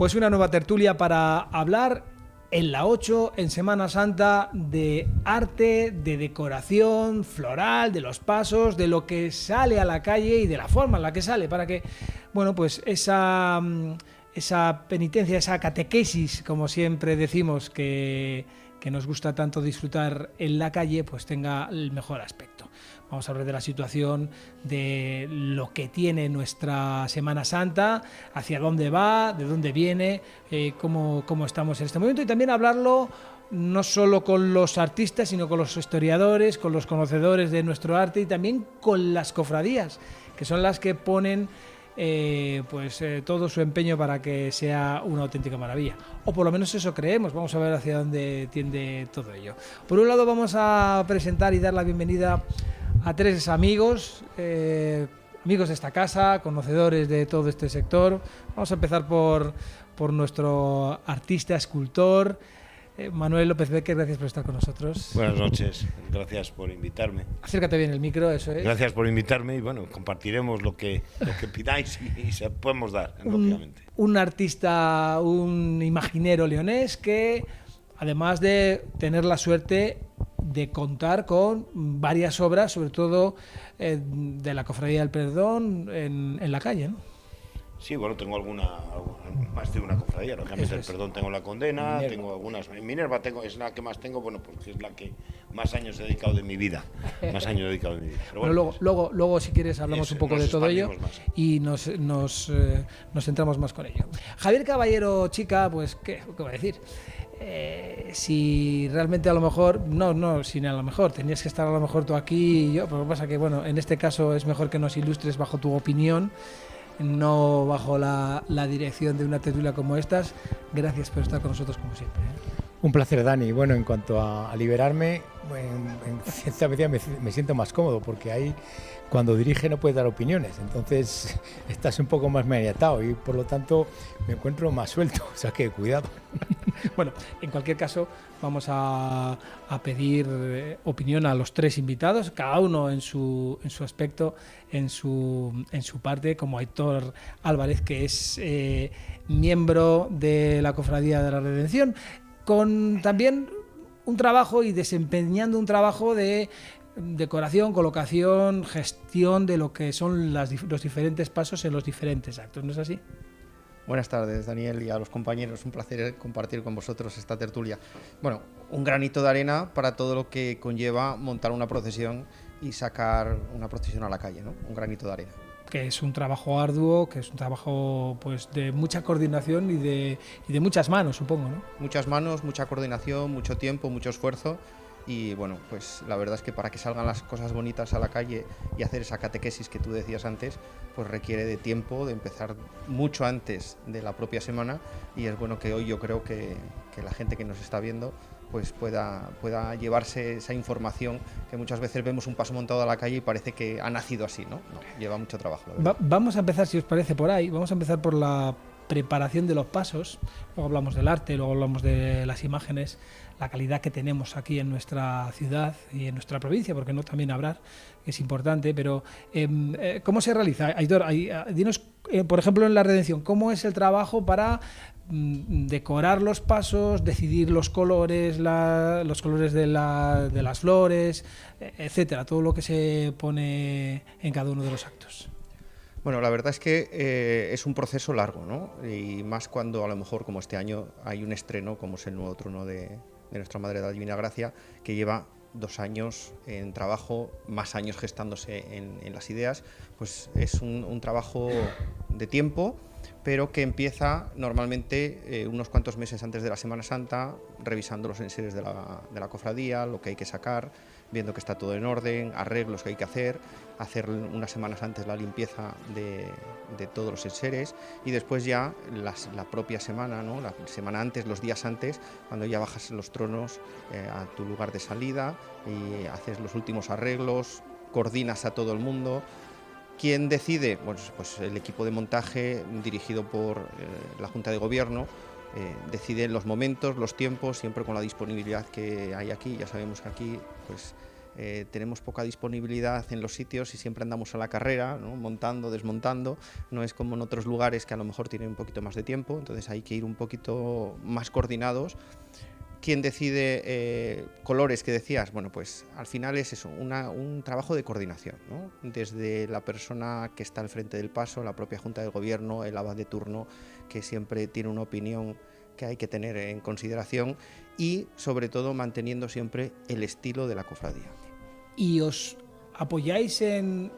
Pues una nueva tertulia para hablar en la 8, en Semana Santa, de arte, de decoración floral, de los pasos, de lo que sale a la calle y de la forma en la que sale, para que, bueno, pues esa penitencia, esa catequesis, como siempre decimos, que nos gusta tanto disfrutar en la calle, pues tenga el mejor aspecto. Vamos a hablar de la situación, de lo que tiene nuestra Semana Santa, hacia dónde va, de dónde viene, cómo estamos en este momento, y también hablarlo no solo con los artistas, sino con los historiadores, con los conocedores de nuestro arte y también con las cofradías, que son las que ponen todo su empeño para que sea una auténtica maravilla, o por lo menos eso creemos. Vamos a ver hacia dónde tiende todo ello. Por un lado, vamos a presentar y dar la bienvenida a tres amigos, amigos de esta casa, conocedores de todo este sector. Vamos a empezar por nuestro artista, escultor, Manuel López Becker. Gracias por estar con nosotros. Buenas noches, gracias por invitarme. Acércate bien el micro, eso es. Gracias por invitarme y bueno, compartiremos lo que pidáis y se podemos dar, lógicamente. Un artista, un imaginero leonés que, además de tener la suerte de contar con varias obras, sobre todo de la Cofradía del Perdón en la calle, ¿no? Sí, bueno, tengo más de una cofradía, lógicamente el Perdón tengo la Condena, Minerva. tengo algunas, Minerva es la que más tengo, bueno, porque es la que más años he dedicado de mi vida, Pero bueno, luego si quieres hablamos un poco de todo ello más. Y nos centramos más con ello. Javier Caballero, chica, pues ¿qué voy a decir? Si realmente a lo mejor, sin a lo mejor, tenías que estar a lo mejor tú aquí y yo, pero lo que pasa que, bueno, en este caso es mejor que nos ilustres bajo tu opinión, no bajo la dirección de una tertulia como estas. Gracias por estar con nosotros como siempre, ¿eh? Un placer, Dani. Bueno, en cuanto a liberarme, en cierta medida me siento más cómodo, porque ahí cuando dirige no puedes dar opiniones, entonces estás un poco más maniatado y por lo tanto me encuentro más suelto, o sea que cuidado. Bueno, en cualquier caso vamos a pedir opinión a los tres invitados, cada uno en su aspecto, en su parte, como Aitor Álvarez, que es miembro de la Cofradía de la Redención, con también un trabajo y desempeñando un trabajo de decoración, colocación, gestión de lo que son los diferentes pasos en los diferentes actos, ¿no es así? Buenas tardes, Daniel, y a los compañeros. Un placer compartir con vosotros esta tertulia. Bueno, un granito de arena para todo lo que conlleva montar una procesión y sacar una procesión a la calle, ¿no? Un granito de arena. Que es un trabajo arduo, que es un trabajo pues de mucha coordinación y de muchas manos, supongo, ¿no? Muchas manos, mucha coordinación, mucho tiempo, mucho esfuerzo. Y bueno, pues la verdad es que para que salgan las cosas bonitas a la calle y hacer esa catequesis que tú decías antes, pues requiere de tiempo, de empezar mucho antes de la propia semana, y es bueno que hoy yo creo que la gente que nos está viendo pues pueda llevarse esa información, que muchas veces vemos un paso montado a la calle y parece que ha nacido así, ¿no? No, lleva mucho trabajo. Vamos a empezar, si os parece, por ahí. Vamos a empezar por la preparación de los pasos, luego hablamos del arte, luego hablamos de las imágenes, la calidad que tenemos aquí en nuestra ciudad y en nuestra provincia, porque no también habrá, es importante, pero ¿cómo se realiza? Aitor, dinos, por ejemplo, en la Redención, ¿cómo es el trabajo para decorar los pasos, decidir los colores de las flores, etcétera, todo lo que se pone en cada uno de los actos? Bueno, la verdad es que es un proceso largo, ¿no? Y más cuando a lo mejor, como este año, hay un estreno, como es el nuevo trono de Nuestra Madre de la Divina Gracia, que lleva 2 años en trabajo, más años gestándose en las ideas. Pues es un trabajo de tiempo, pero que empieza normalmente unos cuantos meses antes de la Semana Santa, revisando los enseres de la cofradía, lo que hay que sacar, viendo que está todo en orden, arreglos que hay que hacer unas semanas antes la limpieza de todos los enseres, y después ya la propia semana, ¿no? La semana antes, los días antes, cuando ya bajas los tronos a tu lugar de salida y haces los últimos arreglos, coordinas a todo el mundo. ¿Quién decide? Pues el equipo de montaje, dirigido por la Junta de Gobierno, decide los momentos, los tiempos, siempre con la disponibilidad que hay aquí. Ya sabemos que aquí pues tenemos poca disponibilidad en los sitios y siempre andamos a la carrera, ¿no? Montando, desmontando. No es como en otros lugares que a lo mejor tienen un poquito más de tiempo, entonces hay que ir un poquito más coordinados. ¿Quién decide colores que decías? Bueno, pues al final es eso, un trabajo de coordinación, ¿no? Desde la persona que está al frente del paso, la propia Junta del Gobierno, el abad de turno, que siempre tiene una opinión que hay que tener en consideración, y sobre todo manteniendo siempre el estilo de la cofradía. ¿Y os apoyáis en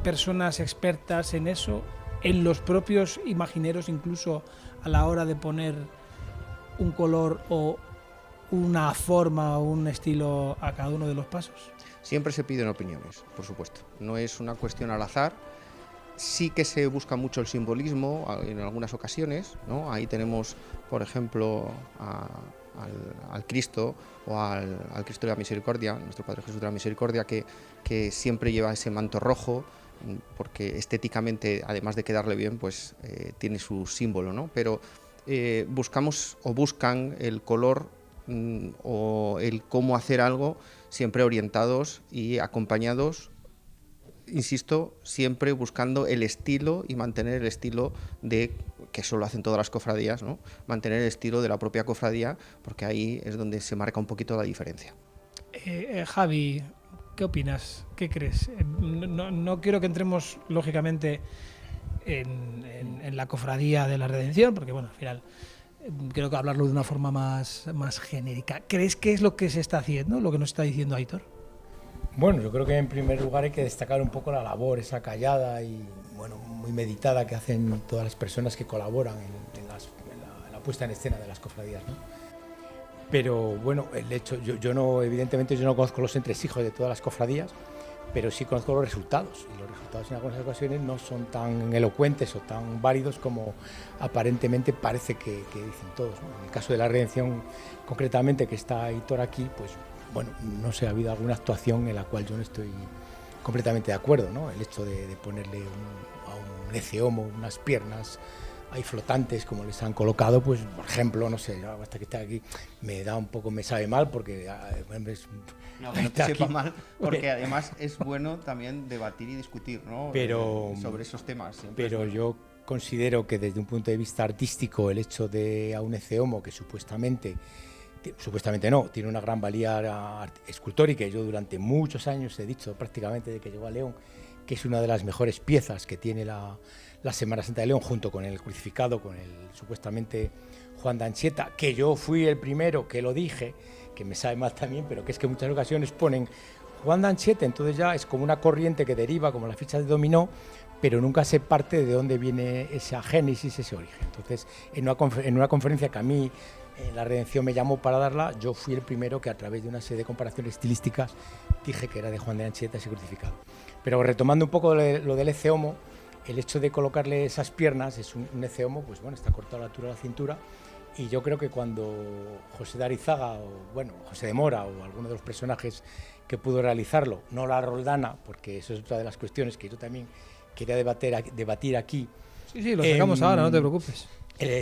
personas expertas en eso, en los propios imagineros, incluso a la hora de poner un color o una forma o un estilo a cada uno de los pasos? Siempre se piden opiniones, por supuesto. No es una cuestión al azar. Sí que se busca mucho el simbolismo en algunas ocasiones, ¿no? Ahí tenemos, por ejemplo, al Cristo o al Cristo de la Misericordia, nuestro Padre Jesús de la Misericordia, que siempre lleva ese manto rojo, porque estéticamente, además de quedarle bien, pues tiene su símbolo, ¿no? Pero buscamos o buscan el color o el cómo hacer algo siempre orientados y acompañados, insisto, siempre buscando el estilo y mantener el estilo de, que eso lo hacen todas las cofradías, ¿no? Mantener el estilo de la propia cofradía, porque ahí es donde se marca un poquito la diferencia. Javi, ¿qué opinas? ¿Qué crees? No quiero que entremos, lógicamente, en la cofradía de la Redención, porque bueno, al final creo que hablarlo de una forma más genérica. ¿Crees que es lo que se está haciendo, lo que nos está diciendo Aitor? Bueno, yo creo que en primer lugar hay que destacar un poco la labor, esa callada y bueno, muy meditada que hacen todas las personas que colaboran en la puesta en escena de las cofradías, ¿no? Pero bueno, el hecho, yo no, evidentemente yo no conozco los entresijos de todas las cofradías, pero sí conozco los resultados, y los resultados en algunas ocasiones no son tan elocuentes o tan válidos como aparentemente parece que dicen todos, ¿no? En el caso de la Redención, concretamente, que está Aitor aquí, pues bueno, no sé, ha habido alguna actuación en la cual yo no estoy completamente de acuerdo, ¿no? El hecho de ponerle a un eceomo unas piernas ahí flotantes como les han colocado, pues por ejemplo, no sé, hasta que esté aquí me da un poco, me sabe mal porque no, que no te sepa mal, porque además es bueno también debatir y discutir, ¿no? Sobre esos temas. Pero yo considero que desde un punto de vista artístico el hecho de a un eceomo que supuestamente no, tiene una gran valía escultórica, y yo durante muchos años he dicho prácticamente desde que llegó a León que es una de las mejores piezas que tiene la Semana Santa de León, junto con el crucificado, con el supuestamente Juan de Anchieta, que yo fui el primero que lo dije, que me sabe mal también, pero que es que en muchas ocasiones ponen Juan de Anchieta, entonces ya es como una corriente que deriva como las fichas de dominó, pero nunca se parte de dónde viene esa génesis, ese origen. Entonces, en una conferencia que a mí la Redención me llamó para darla, yo fui el primero que a través de una serie de comparaciones estilísticas dije que era de Juan de Anchieta ese crucificado. Pero retomando un poco lo del eceomo, el hecho de colocarle esas piernas, es un eceomo, pues bueno, está cortado a la altura de la cintura, y yo creo que cuando José de Arizaga, o bueno, José de Mora, o alguno de los personajes que pudo realizarlo, no la Roldana, porque eso es otra de las cuestiones que yo también quería debatir aquí. Sí, lo sacamos ahora, no te preocupes.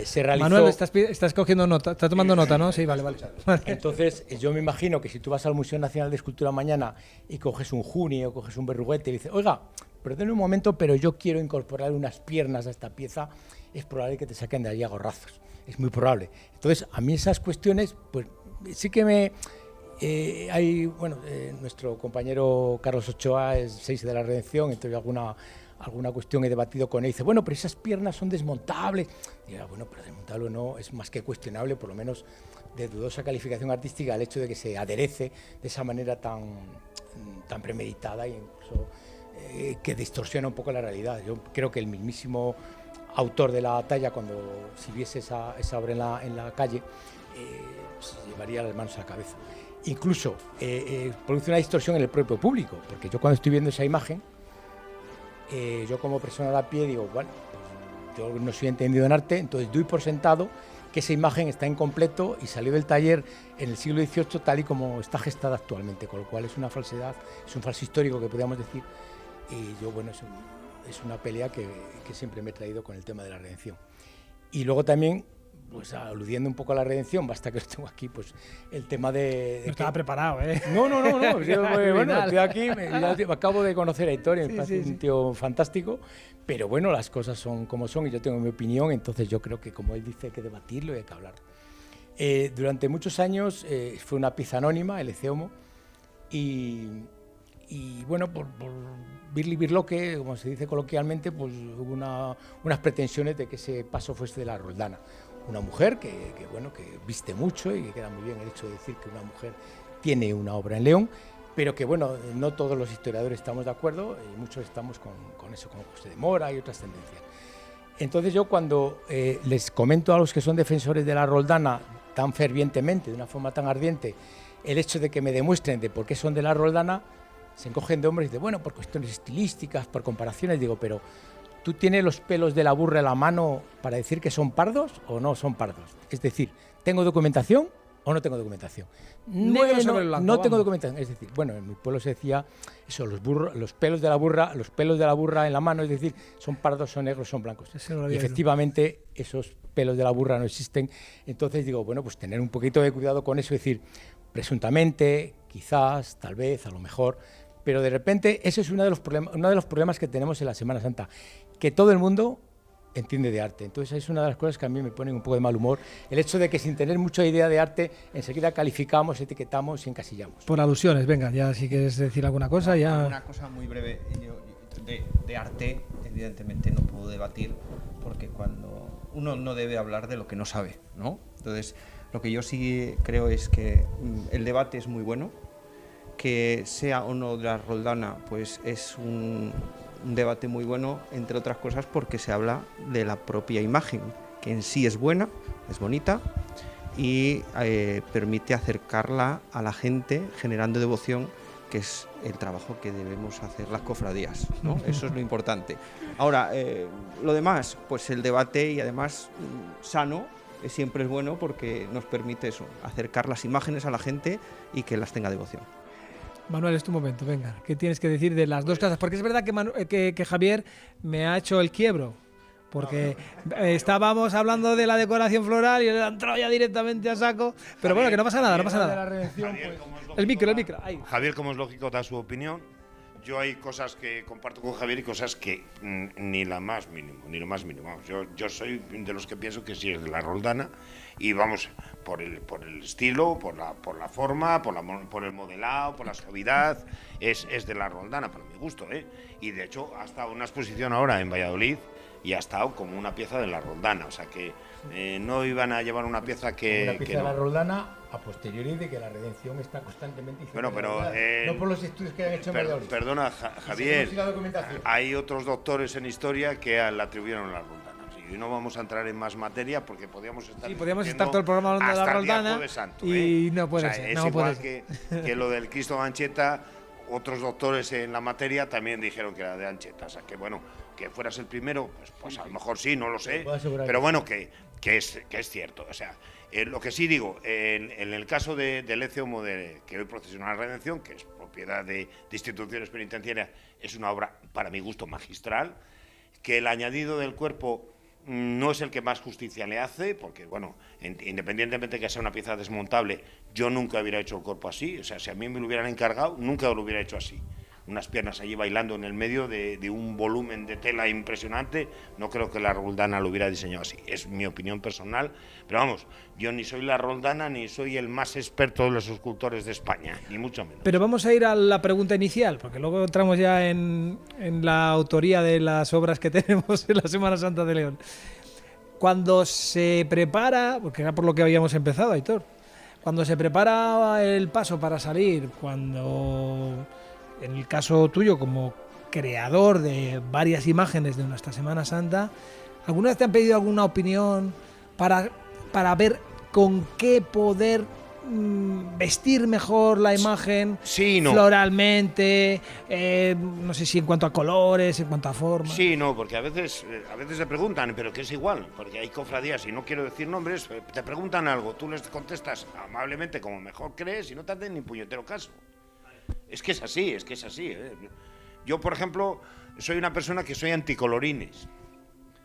Se realizó... Manuel, estás cogiendo nota, estás tomando nota, ¿no? Sí, vale. Entonces, yo me imagino que si tú vas al Museo Nacional de Escultura mañana y coges un juni o coges un verruguete y dices, oiga, perdone un momento, pero yo quiero incorporar unas piernas a esta pieza, es probable que te saquen de allí a gorrazos. Es muy probable. Entonces, a mí esas cuestiones, pues sí que me... nuestro compañero Carlos Ochoa es 6 de la Redención, entonces alguna cuestión he debatido con él, y dice, bueno, pero esas piernas son desmontables. Y yo, bueno, pero desmontable o no, es más que cuestionable, por lo menos de dudosa calificación artística, el hecho de que se aderece de esa manera tan premeditada e incluso que distorsiona un poco la realidad. Yo creo que el mismísimo autor de la talla, si viese esa obra en la calle, se llevaría las manos a la cabeza. Incluso produce una distorsión en el propio público, porque yo cuando estoy viendo esa imagen, yo como persona a pie digo, bueno, yo no soy entendido en arte, entonces doy por sentado que esa imagen está incompleto y salió del taller en el siglo XVIII tal y como está gestada actualmente, con lo cual es una falsedad, es un falso histórico que podríamos decir, y yo, bueno, es una pelea que siempre me he traído con el tema de la Redención. Y luego también, pues aludiendo un poco a la redención, basta que lo tengo aquí, pues el tema de No estaba preparado, ¿eh? No. Yo, bueno, estoy aquí, me acabo de conocer a Aitor, me parece un tío fantástico, pero bueno, las cosas son como son y yo tengo mi opinión, entonces yo creo que como él dice hay que debatirlo y hay que hablar. Durante muchos años fue una pieza anónima, el Eceomo, y bueno, por birloque, como se dice coloquialmente, pues hubo unas pretensiones de que ese paso fuese de la Roldana. Una mujer que viste mucho y que queda muy bien el hecho de decir que una mujer tiene una obra en León, pero que bueno, no todos los historiadores estamos de acuerdo y muchos estamos con eso, con José de Mora y otras tendencias. Entonces yo cuando les comento a los que son defensores de la Roldana tan fervientemente, de una forma tan ardiente, el hecho de que me demuestren de por qué son de la Roldana, se encogen de hombros y dicen, bueno, por cuestiones estilísticas, por comparaciones, digo, pero ¿tú tienes los pelos de la burra en la mano para decir que son pardos o no son pardos? Es decir, ¿tengo documentación o no tengo documentación? No tengo documentación. Es decir, bueno, en mi pueblo se decía eso, los pelos de la burra en la mano, es decir, son pardos, son negros, son blancos. Y efectivamente esos pelos de la burra no existen. Entonces digo, bueno, pues tener un poquito de cuidado con eso, es decir, presuntamente, quizás, tal vez, a lo mejor, pero de repente ese es uno de los problemas que tenemos en la Semana Santa, que todo el mundo entiende de arte. Entonces es una de las cosas que a mí me ponen un poco de mal humor, el hecho de que sin tener mucha idea de arte enseguida calificamos, etiquetamos y encasillamos. Por alusiones, venga, ya si quieres decir alguna cosa, ya... Una cosa muy breve, de arte evidentemente no puedo debatir, porque cuando uno no debe hablar de lo que no sabe, ¿no? Entonces lo que yo sí creo es que el debate es muy bueno, que sea o no de la Roldana, pues es un debate muy bueno, entre otras cosas porque se habla de la propia imagen, que en sí es buena, es bonita y permite acercarla a la gente generando devoción, que es el trabajo que debemos hacer las cofradías, ¿no? Eso es lo importante. Ahora, lo demás, pues el debate y además sano, siempre es bueno porque nos permite eso, acercar las imágenes a la gente y que las tenga devoción. Manuel, es tu momento, venga. ¿Qué tienes que decir de las dos casas? Porque es verdad que Javier me ha hecho el quiebro. Porque estábamos hablando de la decoración floral y él ha entrado ya directamente a saco. Pero bueno, que no pasa nada, no pasa nada. Javier, El micro. Ahí. Javier, como es lógico, da su opinión. Yo hay cosas que comparto con Javier y cosas que ni lo más mínimo. Vamos, yo soy de los que pienso que sí es de la Roldana y vamos por el estilo, por la forma, por el modelado, por la suavidad, es de la Roldana para mi gusto, ¿eh? Y de hecho ha estado una exposición ahora en Valladolid y ha estado como una pieza de la Roldana, o sea que no iban a llevar una pieza que una pieza de la Roldana a posteriori de que la redención está constantemente bueno, pero no por los estudios que han hecho en Valladolid. Perdona, Javier, hay otros doctores en historia que la atribuyeron a la Roldana. Y no vamos a entrar en más materia porque podríamos estar todo el programa hablando de la Roldana Santo, y no puede ser. Es no igual puede ser. que lo del Cristo de Ancheta, otros doctores en la materia también dijeron que era de Ancheta. O sea, que bueno, que fueras el primero, pues a lo mejor sí, no lo sé. Pero bueno, que es cierto. O sea, lo que sí digo, en el caso del Eceomo que hoy procesiona la Redención, que es propiedad de instituciones penitenciarias, es una obra, para mi gusto, magistral, que el añadido del cuerpo no es el que más justicia le hace, porque, bueno, independientemente de que sea una pieza desmontable, yo nunca hubiera hecho el cuerpo así. O sea, si a mí me lo hubieran encargado, nunca lo hubiera hecho así. Unas piernas allí bailando en el medio de un volumen de tela impresionante, no creo que la Roldana lo hubiera diseñado así. Es mi opinión personal, pero vamos, yo ni soy la Roldana ni soy el más experto de los escultores de España, ni mucho menos. Pero vamos a ir a la pregunta inicial, porque luego entramos ya en la autoría de las obras que tenemos en la Semana Santa de León. Cuando se prepara, porque era por lo que habíamos empezado, Aitor, cuando se prepara el paso para salir, cuando... En el caso tuyo, como creador de varias imágenes de nuestra Semana Santa, ¿alguna vez te han pedido alguna opinión para ver con qué poder vestir mejor la imagen sí, no. Floralmente? No sé si en cuanto a colores, en cuanto a forma. Sí, no, porque a veces se preguntan, pero que es igual, porque hay cofradías, y no quiero decir nombres, te preguntan algo, tú les contestas amablemente como mejor crees y no te hacen ni puñetero caso. Es que es así, ¿eh? Yo, por ejemplo, soy una persona que soy anticolorines.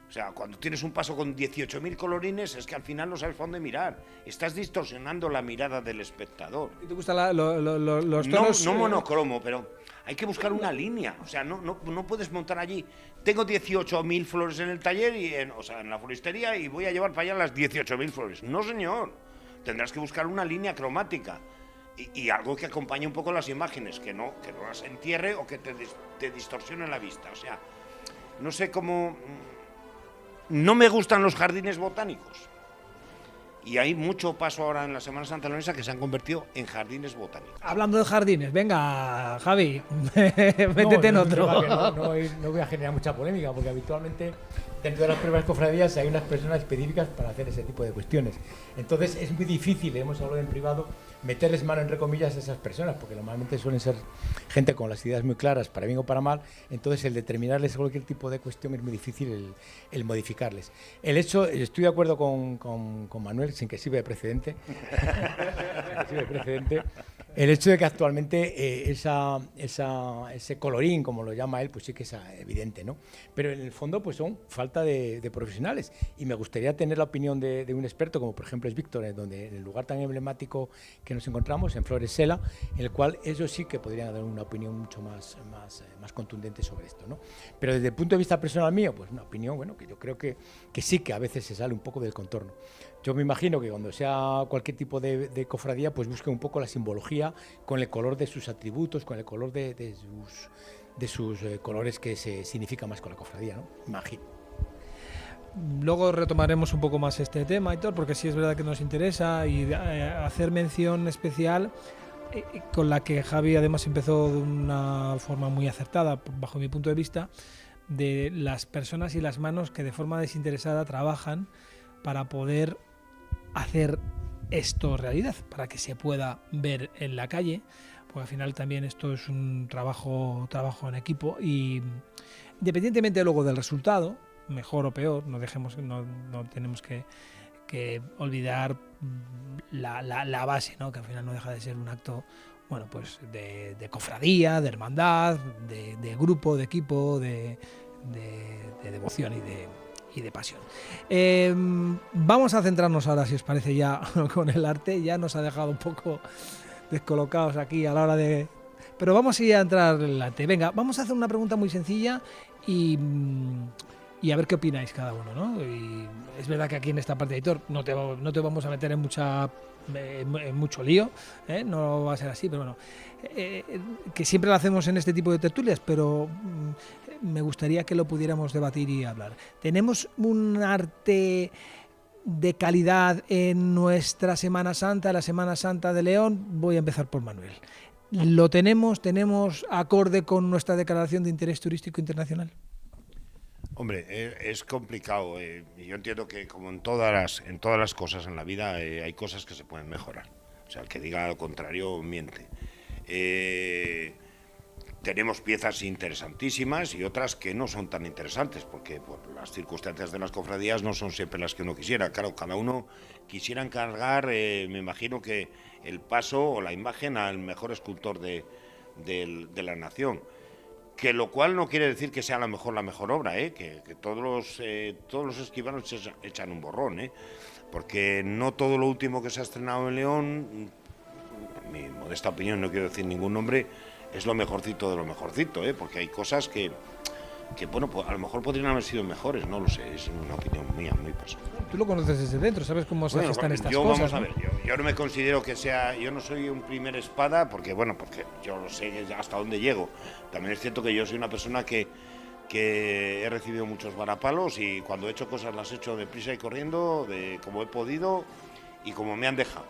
O sea, cuando tienes un paso con 18.000 colorines, es que al final no sabes por dónde mirar. Estás distorsionando la mirada del espectador. ¿Y te gustan los tonos? No monocromo, pero hay que buscar una línea. O sea, no puedes montar allí. Tengo 18.000 flores en el taller, en la floristería, y voy a llevar para allá las 18.000 flores. No, señor. Tendrás que buscar una línea cromática. Y algo que acompañe un poco las imágenes, que no las entierre o que te distorsione la vista. O sea, no sé cómo... No me gustan los jardines botánicos. Y hay mucho paso ahora en la Semana Santa Leonesa que se han convertido en jardines botánicos. Hablando de jardines, venga, Javi, métete en otro. No voy a generar mucha polémica, porque habitualmente dentro de las primeras cofradías hay unas personas específicas para hacer ese tipo de cuestiones. Entonces es muy difícil, hemos hablado en privado, meterles mano entre comillas a esas personas, porque normalmente suelen ser gente con las ideas muy claras, para bien o para mal. Entonces el determinarles cualquier tipo de cuestión es muy difícil el modificarles. El hecho, estoy de acuerdo con Manuel, sin que sirva de precedente, el hecho de que actualmente ese colorín, como lo llama él, pues sí que es evidente, ¿no? Pero en el fondo pues son falta de profesionales, y me gustaría tener la opinión de un experto, como por ejemplo es Víctor, donde en el lugar tan emblemático que nos encontramos, en Flores Sela, en el cual ellos sí que podrían dar una opinión mucho más contundente sobre esto, ¿no? Pero desde el punto de vista personal mío, pues una opinión, bueno, que yo creo que sí que a veces se sale un poco del contorno. Yo me imagino que cuando sea cualquier tipo de cofradía, pues busque un poco la simbología con el color de sus atributos, con el color de sus colores que se significa más con la cofradía, ¿no? Imagino. Luego retomaremos un poco más este tema, Aitor, porque sí es verdad que nos interesa, y hacer mención especial con la que Javi además empezó de una forma muy acertada, bajo mi punto de vista, de las personas y las manos que de forma desinteresada trabajan para poder hacer esto realidad, para que se pueda ver en la calle, porque al final también esto es un trabajo en equipo, y independientemente luego del resultado, mejor o peor, no tenemos que olvidar la base, ¿no? Que al final no deja de ser un acto, bueno, pues de cofradía, de hermandad, de grupo, de equipo, de devoción y de pasión. Vamos a centrarnos ahora, si os parece, ya con el arte. Ya nos ha dejado un poco descolocados aquí a la hora de... Pero vamos a ir a entrar en el arte. Venga, vamos a hacer una pregunta muy sencilla y a ver qué opináis cada uno, ¿no? Y es verdad que aquí en esta parte de Aitor no te vamos a meter en mucho lío, ¿eh? No va a ser así, pero bueno, que siempre lo hacemos en este tipo de tertulias, pero me gustaría que lo pudiéramos debatir y hablar. ¿Tenemos un arte de calidad en nuestra Semana Santa, la Semana Santa de León? Voy a empezar por Manuel. ¿Lo tenemos acorde con nuestra declaración de interés turístico internacional? Hombre, es complicado. Yo entiendo que, como en todas las cosas en la vida, hay cosas que se pueden mejorar. O sea, el que diga lo contrario miente. Tenemos piezas interesantísimas y otras que no son tan interesantes, porque las circunstancias de las cofradías no son siempre las que uno quisiera. Claro, cada uno quisiera encargar, me imagino, que el paso o la imagen al mejor escultor de la nación. Que lo cual no quiere decir que sea la mejor obra, que todos los escribanos echan un borrón, porque no todo lo último que se ha estrenado en León, en mi modesta opinión, no quiero decir ningún nombre, es lo mejorcito de lo mejorcito, porque hay cosas que bueno, pues a lo mejor podrían haber sido mejores, no lo sé, es una opinión mía, muy personal. Tú lo conoces desde dentro, sabes cómo se gestan estas cosas. Vamos a ver, yo no me considero que sea, yo no soy un primer espada, porque yo lo sé hasta dónde llego. También es cierto que yo soy una persona que he recibido muchos varapalos, y cuando he hecho cosas las he hecho deprisa y corriendo, como he podido y como me han dejado,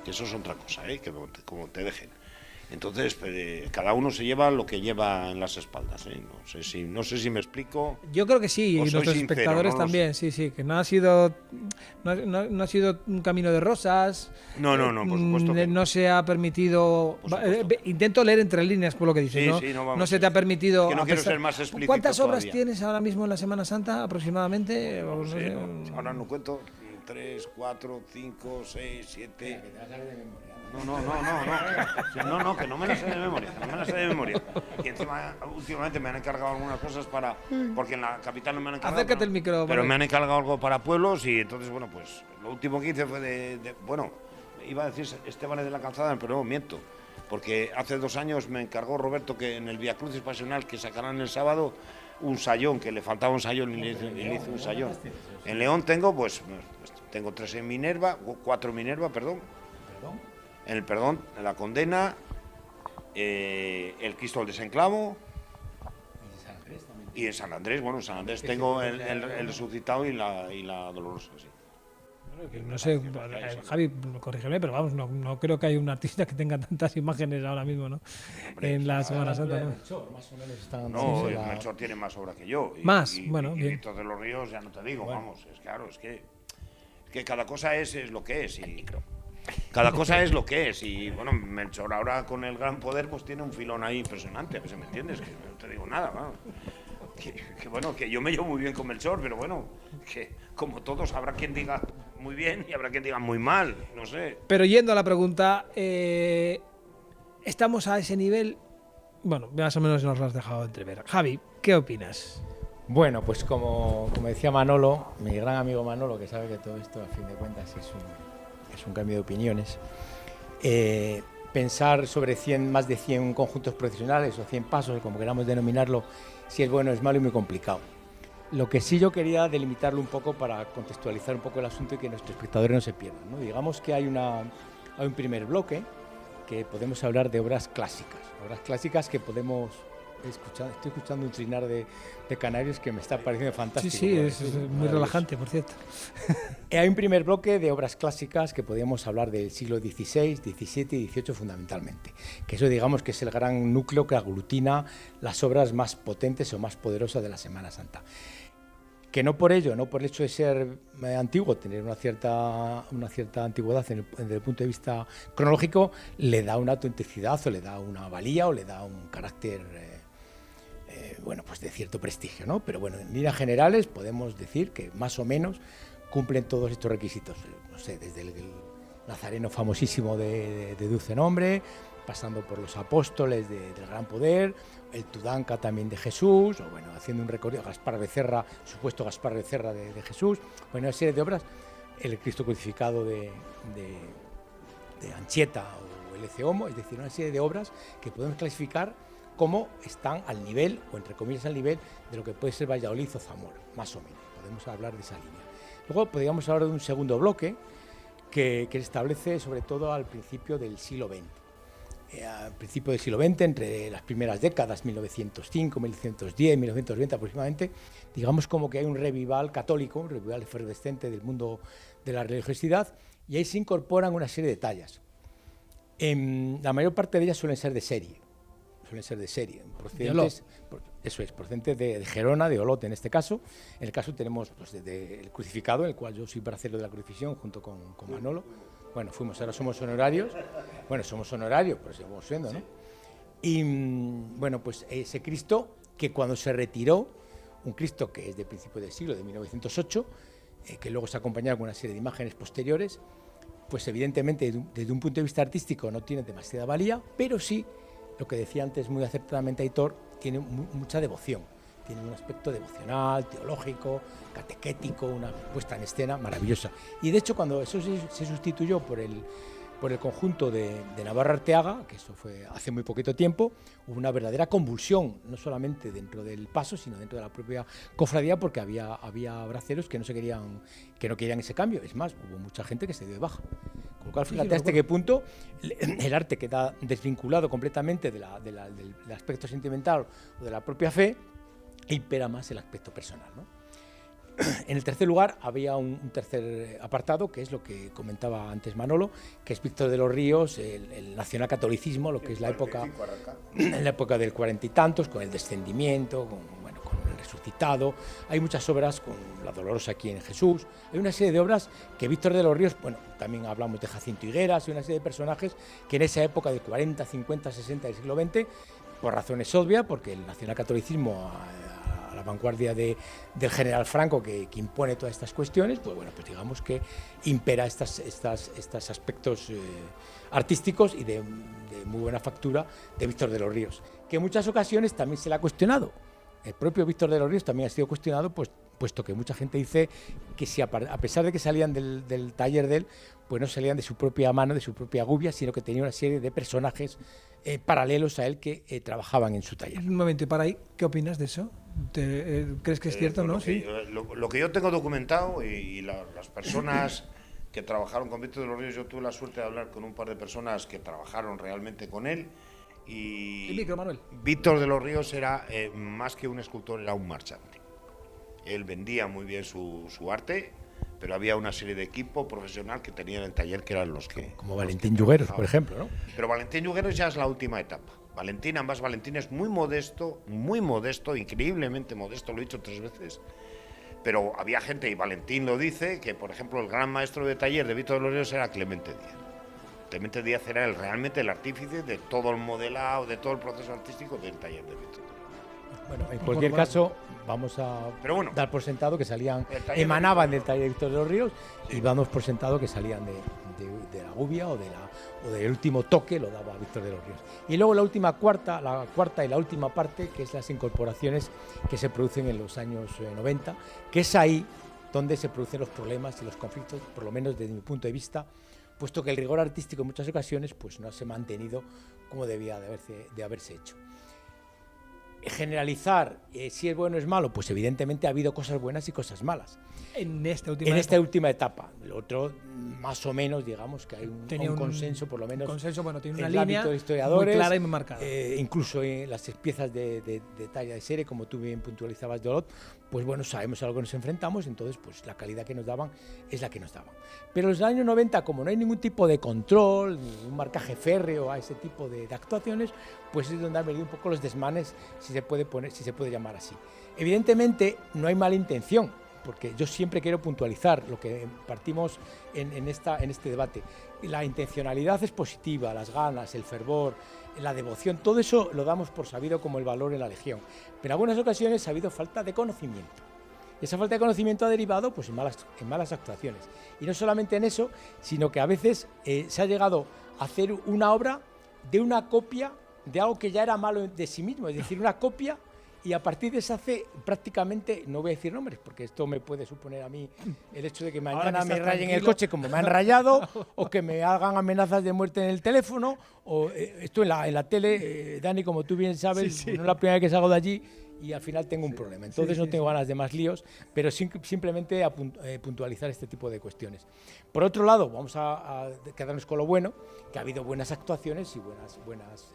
que eso es otra cosa, que como te dejen. Entonces, cada uno se lleva lo que lleva en las espaldas, No sé si me explico. Yo creo que sí, y nuestros espectadores también, sí, que no ha sido un camino de rosas. No, por supuesto que no se ha permitido. Intento leer entre líneas por lo que dices, ¿no? Sí, no se te ha permitido. Que no quiero ser más explícito. ¿Cuántas obras todavía tienes ahora mismo en la Semana Santa aproximadamente? No sé, ahora no cuento. 3, 4, 5, 6, 7. No, que no me las sé de memoria, Y encima, últimamente me han encargado algunas cosas porque en la capital no me han encargado. Acércate el micro. Pero me han encargado algo para pueblos y entonces, bueno, pues lo último que hice fue bueno, iba a decir Esteban de la Calzada, pero no, miento. Porque hace 2 años me encargó Roberto que en el Via Crucis Pasional que sacarán el sábado un sayón, que le faltaba un sayón y le hice un sayón. En León tengo 3 en Minerva, 4 en Minerva, perdón. En la Condena, el Cristo del Desenclavo. Y en San Andrés, bueno, en San Andrés tengo el Resucitado y la Dolorosa, sí. No sé, Javi, corrígeme, pero vamos, no creo que haya un artista que tenga tantas imágenes ahora mismo, ¿no? Hombre, en la Semana Santa, ¿no? Más o menos están no, el Melchor tiene más obra que yo. Bueno, bien. Víctor de los Ríos, ya no te digo, bueno. Vamos, es que cada cosa es lo que es. Cada cosa es lo que es. Y bueno, Melchor ahora con el gran poder, pues tiene un filón ahí impresionante, ¿me entiendes? Que no te digo nada, vamos. Que yo me llevo muy bien con Melchor, pero bueno, que como todos habrá quien diga muy bien y habrá quien diga muy mal, no sé. Pero yendo a la pregunta, ¿estamos a ese nivel? Bueno, más o menos nos lo has dejado entrever. Javi, ¿qué opinas? Bueno, pues como decía Manolo, mi gran amigo Manolo, que sabe que todo esto a fin de cuentas es un cambio de opiniones, pensar sobre más de 100 conjuntos profesionales o 100 pasos, como queramos denominarlo, si es bueno o es malo, y muy complicado. Lo que sí yo quería delimitarlo un poco para contextualizar un poco el asunto y que nuestros espectadores no se pierdan, ¿no? Digamos que hay un primer bloque que podemos hablar de obras clásicas que podemos escuchar. Estoy escuchando un trinar de canarios que me está pareciendo fantástico. Sí, es muy relajante, por cierto. Hay un primer bloque de obras clásicas que podemos hablar del siglo XVI, XVII y XVIII fundamentalmente, que eso digamos que es el gran núcleo que aglutina las obras más potentes o más poderosas de la Semana Santa. Que no por ello, no por el hecho de ser antiguo, tener una cierta antigüedad desde el punto de vista cronológico, le da una autenticidad o le da una valía o le da un carácter bueno, pues de cierto prestigio, ¿no? Pero bueno, en líneas generales podemos decir que más o menos cumplen todos estos requisitos, no sé, desde el nazareno famosísimo de dulce nombre, pasando por los apóstoles del gran poder, el Tudanca también de Jesús, o bueno, haciendo un recorrido, Gaspar Becerra, supuesto Gaspar Becerra de Jesús, bueno, una serie de obras, el Cristo crucificado de Anchieta o el Ecce Homo, es decir, una serie de obras que podemos clasificar como están al nivel, o entre comillas al nivel, de lo que puede ser Valladolid o Zamora, más o menos, podemos hablar de esa línea. Luego podríamos hablar de un segundo bloque que se establece sobre todo al principio del siglo XX. Al principio del siglo XX, entre las primeras décadas, 1905, 1910, 1920 aproximadamente, digamos como que hay un revival católico, un revival efervescente del mundo de la religiosidad, y ahí se incorporan una serie de tallas. La mayor parte de ellas suelen ser de serie, procedentes de Gerona, de Olot en este caso. En el caso tenemos pues, desde el crucificado, en el cual yo soy bracero de la crucifixión junto con Manolo. Bueno, ahora somos honorarios, pero seguimos siendo, ¿no? Y bueno, pues ese Cristo que cuando se retiró, un Cristo que es de principio del siglo, de 1908, que luego se acompañaba con una serie de imágenes posteriores, pues evidentemente desde un punto de vista artístico no tiene demasiada valía, pero sí, lo que decía antes muy acertadamente Aitor, tiene mucha devoción, tiene un aspecto devocional, teológico, catequético, una puesta en escena maravillosa. Y de hecho cuando eso se sustituyó por el conjunto de Navarra Arteaga, que eso fue hace muy poquito tiempo, hubo una verdadera convulsión, no solamente dentro del paso, sino dentro de la propia cofradía, porque había braceros que no querían ese cambio. Es más, hubo mucha gente que se dio de baja. Con lo cual, fíjate hasta qué punto el arte queda desvinculado completamente del aspecto sentimental o de la propia fe, e impera más el aspecto personal, ¿no? En el tercer lugar había un tercer apartado, que es lo que comentaba antes Manolo, que es Víctor de los Ríos, el nacionalcatolicismo, lo que es la época del 40 y tantos, con el descendimiento, con el resucitado. Hay muchas obras con la Dolorosa aquí en Jesús. Hay una serie de obras que Víctor de los Ríos, bueno, también hablamos de Jacinto Higueras, y una serie de personajes que en esa época del 40, 50, 60 del siglo XX, por razones obvias, porque el nacionalcatolicismo a la vanguardia del general Franco que impone todas estas cuestiones, pues bueno, pues digamos que impera estos aspectos artísticos y de muy buena factura de Víctor de los Ríos, que en muchas ocasiones también se le ha cuestionado. El propio Víctor de los Ríos también ha sido cuestionado, pues, puesto que mucha gente dice que si a pesar de que salían del taller de él, pues no salían de su propia mano, de su propia gubia, sino que tenía una serie de personajes paralelos a él que trabajaban en su taller. Un momento, para ahí, ¿qué opinas de eso? ¿Crees que es cierto, no? Sí. Lo que yo tengo documentado y las personas que trabajaron con Víctor de los Ríos, yo tuve la suerte de hablar con un par de personas que trabajaron realmente con él. Y el micro, Manuel. Víctor de los Ríos era más que un escultor, era un marchante. Él vendía muy bien su arte, pero había una serie de equipo profesional que tenía en el taller que eran los que... Como Valentín Yugueros, por ejemplo, ¿no? Pero Valentín Yugueros ya es la última etapa. Valentín es muy modesto, increíblemente modesto, lo he dicho 3 veces. Pero había gente, y Valentín lo dice, que por ejemplo el gran maestro de taller de Víctor de los Ríos era Clemente Díaz. Clemente Díaz era realmente el artífice de todo el modelado, de todo el proceso artístico del taller de Víctor. Bueno, en cualquier caso, vamos a dar por sentado que emanaban del taller de Víctor de los Ríos, sí. Y damos por sentado que salían de la gubia o del último toque lo daba Víctor de los Ríos. Y luego la cuarta y la última parte, que es las incorporaciones que se producen en los años 90, que es ahí donde se producen los problemas y los conflictos, por lo menos desde mi punto de vista, puesto que el rigor artístico en muchas ocasiones pues no se ha mantenido como debía de haberse hecho. Generalizar si es bueno o es malo, pues evidentemente ha habido cosas buenas y cosas malas. En esta última etapa. Lo otro, más o menos, digamos que hay un consenso, por lo menos. Consenso, bueno, tiene una en línea de historiadores, muy clara y muy marcada. Incluso en las piezas de talla de serie, como tú bien puntualizabas, Dolot, pues bueno, sabemos a lo que nos enfrentamos, entonces pues la calidad que nos daban es la que nos daban. Pero en los años 90, como no hay ningún tipo de control, ni un marcaje férreo a ese tipo de actuaciones, pues es donde han venido un poco los desmanes, si se puede llamar así. Evidentemente no hay mala intención, porque yo siempre quiero puntualizar lo que partimos en este debate. La intencionalidad es positiva, las ganas, el fervor, la devoción, todo eso lo damos por sabido como el valor en la Legión. Pero en algunas ocasiones ha habido falta de conocimiento. Y esa falta de conocimiento ha derivado pues, en malas actuaciones. Y no solamente en eso, sino que a veces se ha llegado a hacer una obra de una copia de algo que ya era malo de sí mismo, es decir, una copia, y a partir de eso hace prácticamente, no voy a decir nombres, porque esto me puede suponer a mí el hecho de que mañana me rayen el coche como me han rayado, o que me hagan amenazas de muerte en el teléfono, o esto en la tele, Dani, como tú bien sabes, sí. No es la primera vez que salgo de allí, y al final tengo un problema. Entonces no tengo ganas de más líos, pero simplemente a puntualizar este tipo de cuestiones. Por otro lado, vamos a quedarnos con lo bueno, que ha habido buenas actuaciones y buenas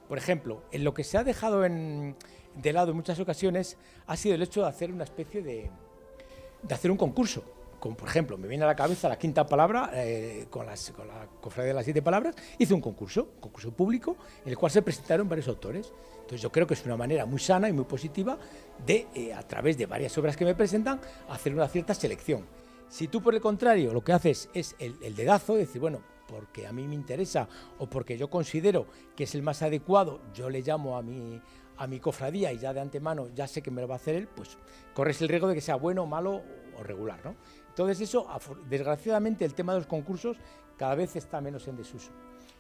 por ejemplo, en lo que se ha dejado de lado en muchas ocasiones ha sido el hecho de hacer una especie de hacer un concurso. Como por ejemplo, me viene a la cabeza la quinta palabra, con la cofradía de las 7 palabras, hice un concurso público en el cual se presentaron varios autores. Entonces yo creo que es una manera muy sana y muy positiva de, a través de varias obras que me presentan, hacer una cierta selección. Si tú por el contrario lo que haces es el dedazo, de decir, bueno, porque a mí me interesa o porque yo considero que es el más adecuado, yo le llamo a mi cofradía y ya de antemano ya sé que me lo va a hacer él, pues corres el riesgo de que sea bueno, malo o regular, ¿no? Entonces eso, desgraciadamente, el tema de los concursos cada vez está menos en desuso.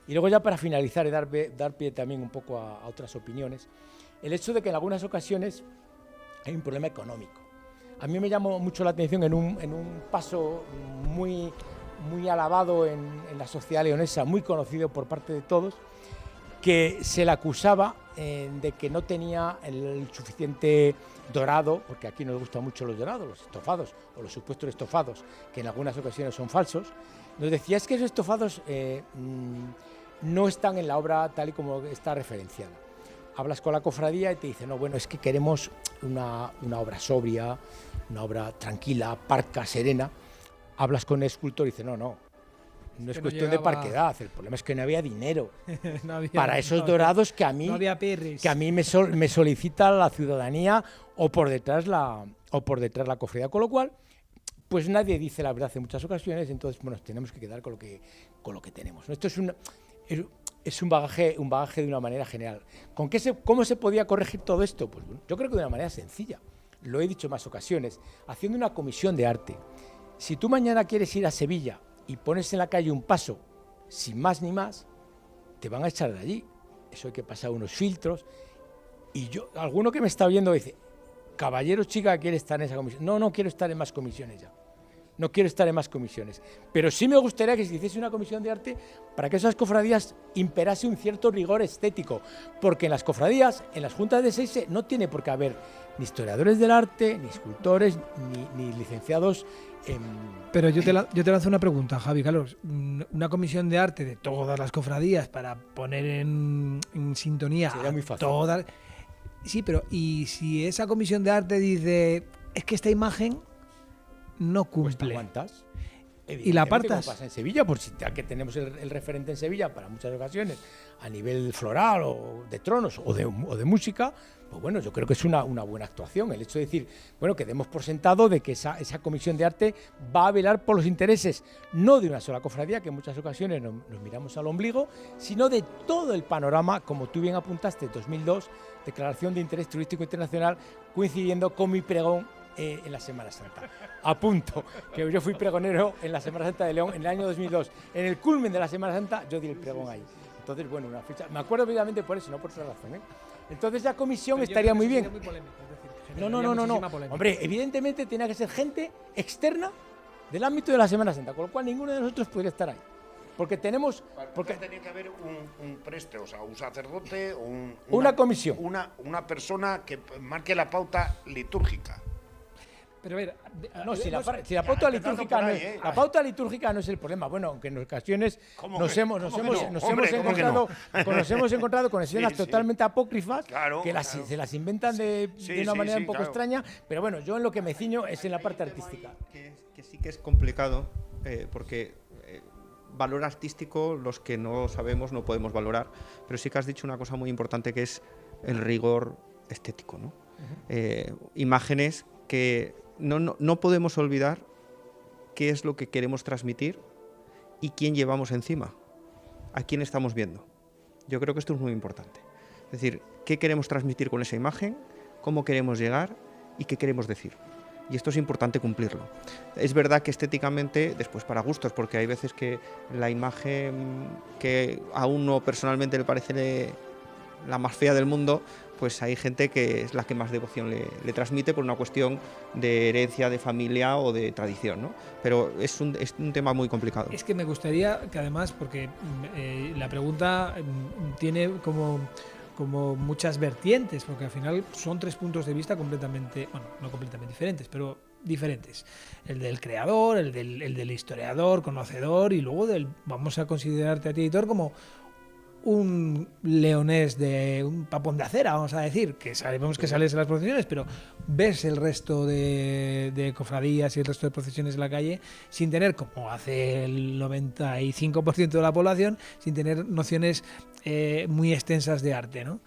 Y luego ya para finalizar y dar pie también un poco a otras opiniones, el hecho de que en algunas ocasiones hay un problema económico. A mí me llamó mucho la atención en un paso muy alabado en la sociedad leonesa, muy conocido por parte de todos, que se le acusaba de que no tenía el suficiente dorado, porque aquí nos gustan mucho los dorados, los estofados o los supuestos estofados, que en algunas ocasiones son falsos. Nos decía es que esos estofados no están en la obra tal y como está referenciada. Hablas con la cofradía y te dicen, no, bueno, es que queremos una obra sobria, una obra tranquila, parca, serena. Hablas con el escultor y dice, no es cuestión de parquedad, el problema es que no había dinero para esos dorados que a mí, me solicita la ciudadanía o por detrás la cofradía, con lo cual pues nadie dice la verdad en muchas ocasiones, entonces bueno, tenemos que quedar con lo que tenemos, ¿no? Esto es un bagaje de una manera general. ¿Cómo se podía corregir todo esto? Pues bueno, yo creo que de una manera sencilla. lo he dicho en más ocasiones, haciendo una comisión de arte. Si tú mañana quieres ir a Sevilla y pones en la calle un paso, sin más ni más, te van a echar de allí. Eso hay que pasar unos filtros. Y yo, alguno que me está viendo dice, caballero, chica, ¿quiere estar en esa comisión? No, no quiero estar en más comisiones ya. No quiero estar en más comisiones. Pero sí me gustaría que se hiciese una comisión de arte para que esas cofradías imperase un cierto rigor estético. Porque en las cofradías, en las juntas de Seize, no tiene por qué haber ni historiadores del arte, ni escultores, ni licenciados en... Pero yo te lanzo una pregunta, Javi Carlos. Una comisión de arte de todas las cofradías para poner en sintonía sería muy fácil. Todas... Sí, pero ¿y si esa comisión de arte dice, es que esta imagen no cumple? Pues te aguantas. ¿Y la apartas? Como pasa en Sevilla, por si ya que tenemos el referente en Sevilla para muchas ocasiones, a nivel floral o de tronos o de música, pues bueno, yo creo que es una buena actuación. El hecho de decir, bueno, que demos por sentado de que esa comisión de arte va a velar por los intereses, no de una sola cofradía, que en muchas ocasiones nos miramos al ombligo, sino de todo el panorama, como tú bien apuntaste, 2002, Declaración de Interés Turístico Internacional, coincidiendo con mi pregón en la Semana Santa. Apunto que yo fui pregonero en la Semana Santa de León en el año 2002. En el culmen de la Semana Santa yo di el pregón ahí. Entonces, bueno, una fecha... Me acuerdo obviamente por eso, no por otra razón, ¿eh? Entonces la comisión estaría muy bien. Muy polémico, es decir, No. Hombre, evidentemente tenía que ser gente externa del ámbito de la Semana Santa, con lo cual ninguno de nosotros podría estar ahí. Porque tenemos... Porque tenía que haber un preste, o sea, un sacerdote o una comisión. Una persona que marque la pauta litúrgica. Pero a ver, no, si la pauta litúrgica no es, la pauta litúrgica no es el problema. Bueno, aunque en ocasiones nos hemos encontrado con escenas totalmente apócrifas se las inventan de una manera un poco extraña, pero bueno, yo en lo que me ciño es en la parte artística. Que sí que es complicado, porque valor artístico, los que no sabemos no podemos valorar, pero sí que has dicho una cosa muy importante que es el rigor estético, ¿no? Imágenes que no podemos olvidar qué es lo que queremos transmitir y quién llevamos encima, a quién estamos viendo. Yo creo que esto es muy importante. Es decir, qué queremos transmitir con esa imagen, cómo queremos llegar y qué queremos decir. Y esto es importante cumplirlo. Es verdad que estéticamente, después para gustos, porque hay veces que la imagen que a uno personalmente le parece la más fea del mundo, pues hay gente que es la que más devoción le transmite por una cuestión de herencia, de familia o de tradición, ¿no? Pero es un tema muy complicado. Es que me gustaría que además, porque la pregunta tiene como muchas vertientes, porque al final son 3 puntos de vista completamente, bueno, no completamente diferentes, pero diferentes. El del creador, el del historiador, conocedor, y luego vamos a considerarte a ti, editor, como un leonés de un papón de acera, vamos a decir, que sabemos que sales en las procesiones, pero ves el resto de cofradías y el resto de procesiones en la calle sin tener, como hace el 95% de la población, sin tener nociones muy extensas de arte, ¿no?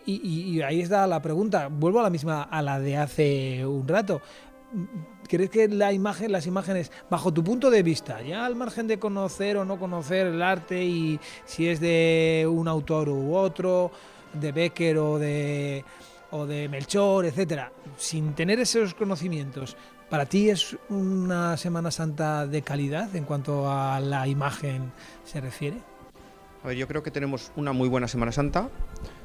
Y ahí está la pregunta, vuelvo a la misma, a la de hace un rato. ¿Crees que las imágenes, bajo tu punto de vista, ya al margen de conocer o no conocer el arte y si es de un autor u otro, de Becker o de Melchor, etcétera, sin tener esos conocimientos, ¿para ti es una Semana Santa de calidad en cuanto a la imagen se refiere? A ver, yo creo que tenemos una muy buena Semana Santa,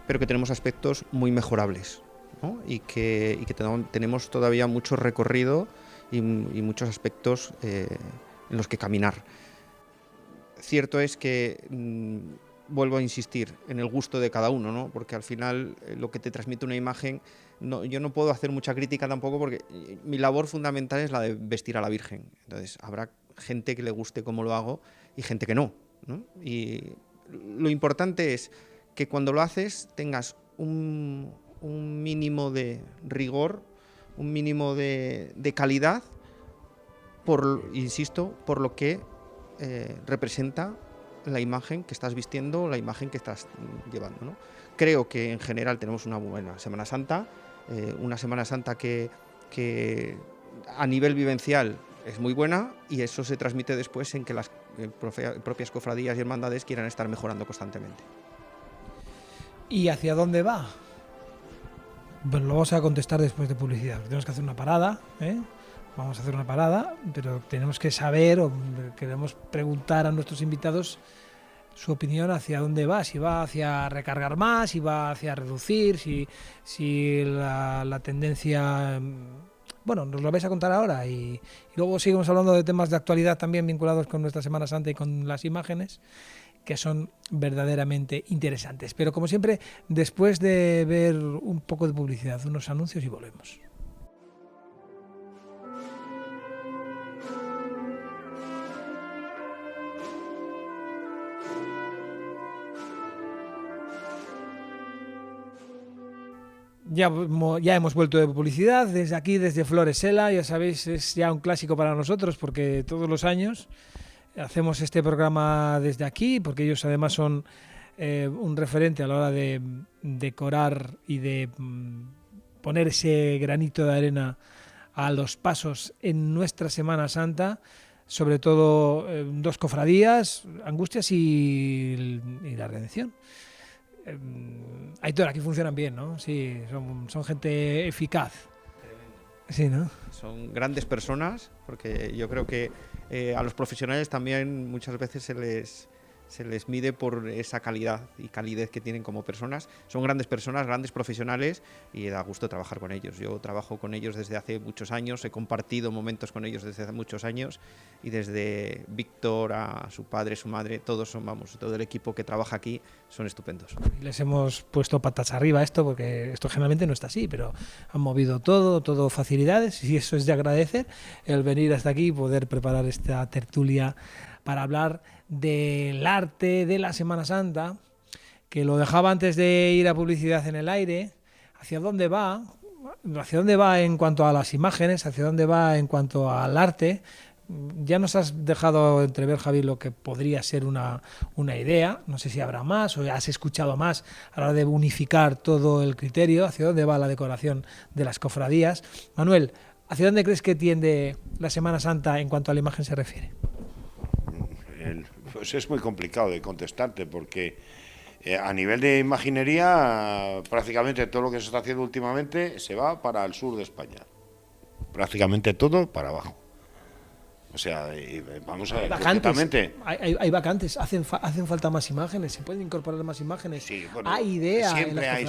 pero que tenemos aspectos muy mejorables, ¿no? y que tenemos todavía mucho recorrido y muchos aspectos en los que caminar. Cierto es que vuelvo a insistir en el gusto de cada uno, ¿no? Porque al final lo que te transmite una imagen, yo no puedo hacer mucha crítica tampoco, porque mi labor fundamental es la de vestir a la Virgen. Entonces habrá gente que le guste cómo lo hago y gente que no, ¿no? Y lo importante es que cuando lo haces tengas un mínimo de rigor, un mínimo de calidad, insisto, por lo que representa la imagen que estás vistiendo, la imagen que estás llevando, ¿no? Creo que en general tenemos una buena Semana Santa, una Semana Santa que a nivel vivencial es muy buena, y eso se transmite después en que las propias cofradías y hermandades quieran estar mejorando constantemente. ¿Y hacia dónde va? Bueno, lo vamos a contestar después de publicidad. Tenemos que hacer una parada, Vamos a hacer una parada, pero tenemos que saber o queremos preguntar a nuestros invitados su opinión hacia dónde va, si va hacia recargar más, si va hacia reducir, si la tendencia... Bueno, nos lo vais a contar ahora y luego seguimos hablando de temas de actualidad también vinculados con nuestra Semana Santa y con las imágenes, que son verdaderamente interesantes. Pero como siempre, después de ver un poco de publicidad, unos anuncios y volvemos. Ya hemos vuelto de publicidad, desde aquí, desde Floresela, ya sabéis, es ya un clásico para nosotros porque todos los años hacemos este programa desde aquí, porque ellos además son un referente a la hora de decorar y de poner ese granito de arena a los pasos en nuestra Semana Santa, sobre todo dos cofradías, Angustias y la Redención. Aitor, aquí funcionan bien, ¿no? Sí, son gente eficaz. Sí, ¿no? Son grandes personas, porque yo creo que a los profesionales también muchas veces se les mide por esa calidad y calidez que tienen como personas. Son grandes personas, grandes profesionales y da gusto trabajar con ellos. Yo trabajo con ellos desde hace muchos años, he compartido momentos con ellos desde hace muchos años y desde Víctor a su padre, su madre, todos son, todo el equipo que trabaja aquí son estupendos. Les hemos puesto patas arriba a esto porque esto generalmente no está así, pero han movido todo facilidades y eso es de agradecer el venir hasta aquí y poder preparar esta tertulia para hablar del arte de la Semana Santa, que lo dejaba antes de ir a publicidad en el aire. ¿Hacia dónde va? ¿Hacia dónde va en cuanto a las imágenes? ¿Hacia dónde va en cuanto al arte? Ya nos has dejado entrever, Javi, lo que podría ser una idea. No sé si habrá más o has escuchado más a la hora de unificar todo el criterio. ¿Hacia dónde va la decoración de las cofradías? Manuel, ¿hacia dónde crees que tiende la Semana Santa en cuanto a la imagen se refiere? Pues es muy complicado de contestarte porque a nivel de imaginería prácticamente todo lo que se está haciendo últimamente se va para el sur de España, prácticamente todo para abajo. O sea, vamos a ver, hay vacantes, hacen falta más imágenes, se pueden incorporar más imágenes. Sí, bueno, hay ideas.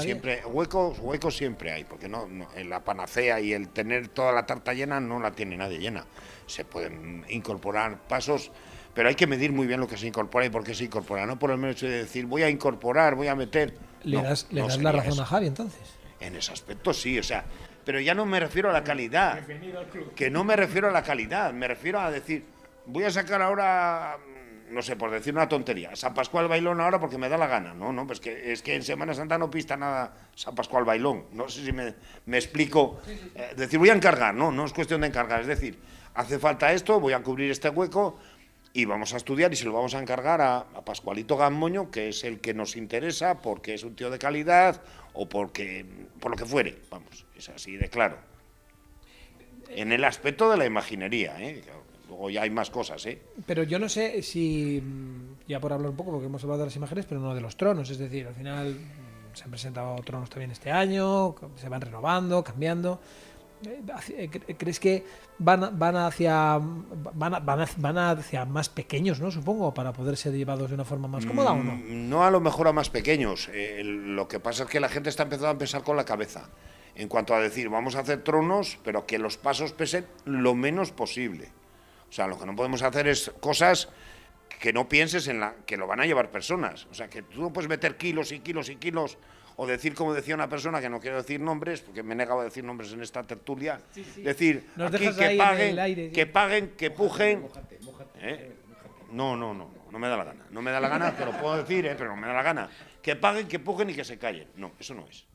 Siempre huecos siempre hay, porque no en la panacea y el tener toda la tarta llena no la tiene nadie llena. Se pueden incorporar pasos, pero hay que medir muy bien lo que se incorpora y por qué se incorpora, no por el mero hecho de decir voy a incorporar, voy a meter. ¿Le das la razón a Javi entonces? En ese aspecto sí, o sea, pero ya no me refiero a la calidad, que no me refiero a la calidad, me refiero a decir, voy a sacar ahora, no sé, por decir una tontería, San Pascual Bailón ahora porque me da la gana, no, pues es que en Semana Santa no pista nada San Pascual Bailón, no sé si me explico, decir voy a encargar, no es cuestión de encargar, es decir, hace falta esto, voy a cubrir este hueco y vamos a estudiar y se lo vamos a encargar a Pascualito Gammoño, que es el que nos interesa porque es un tío de calidad o por lo que fuere, vamos, es así de claro. En el aspecto de la imaginería, luego ya hay más cosas, Pero yo no sé si, ya por hablar un poco, porque hemos hablado de las imágenes, pero no de los tronos, es decir, al final se han presentado tronos también este año, se van renovando, cambiando. ¿Crees que van hacia más pequeños, no? Supongo, para poder ser llevados de una forma más cómoda o no? No, a lo mejor a más pequeños. Lo que pasa es que la gente está empezando a pensar con la cabeza. En cuanto a decir, vamos a hacer tronos, pero que los pasos pesen lo menos posible. O sea, lo que no podemos hacer es cosas que no pienses que lo van a llevar personas. O sea, que tú no puedes meter kilos y kilos y kilos. O decir, como decía una persona, que no quiero decir nombres, porque me he negado a decir nombres en esta tertulia, decir, aquí que paguen, que pujen. Mójate. No me da la gana. No me da la gana, te lo puedo decir, pero no me da la gana. Que paguen, que pujen y que se callen. No, eso no es.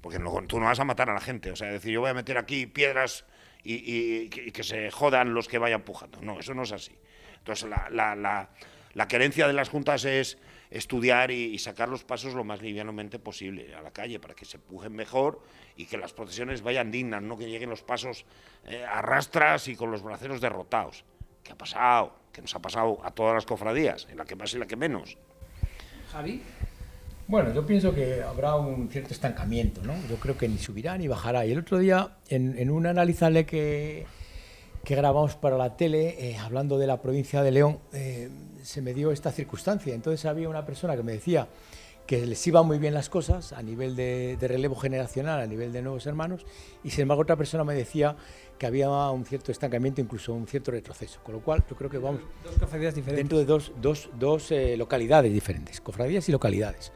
Porque tú no vas a matar a la gente. O sea, decir, yo voy a meter aquí piedras y que se jodan los que vayan pujando. No, eso no es así. Entonces, la querencia de las juntas es estudiar y sacar los pasos lo más livianamente posible a la calle para que se pujen mejor y que las procesiones vayan dignas, no que lleguen los pasos a rastras y con los braceros derrotados. ¿Qué ha pasado? ¿Qué nos ha pasado a todas las cofradías? En la que más y la que menos. Javi. Bueno, yo pienso que habrá un cierto estancamiento, ¿no? Yo creo que ni subirá ni bajará. Y el otro día, en un Analízale que grabamos para la tele, hablando de la provincia de León, se me dio esta circunstancia. Entonces había una persona que me decía que les iban muy bien las cosas a nivel de relevo generacional, a nivel de nuevos hermanos, y sin embargo otra persona me decía que había un cierto estancamiento, incluso un cierto retroceso. Con lo cual yo creo que vamos dos cofradías diferentes. Dentro de dos localidades diferentes, cofradías y localidades.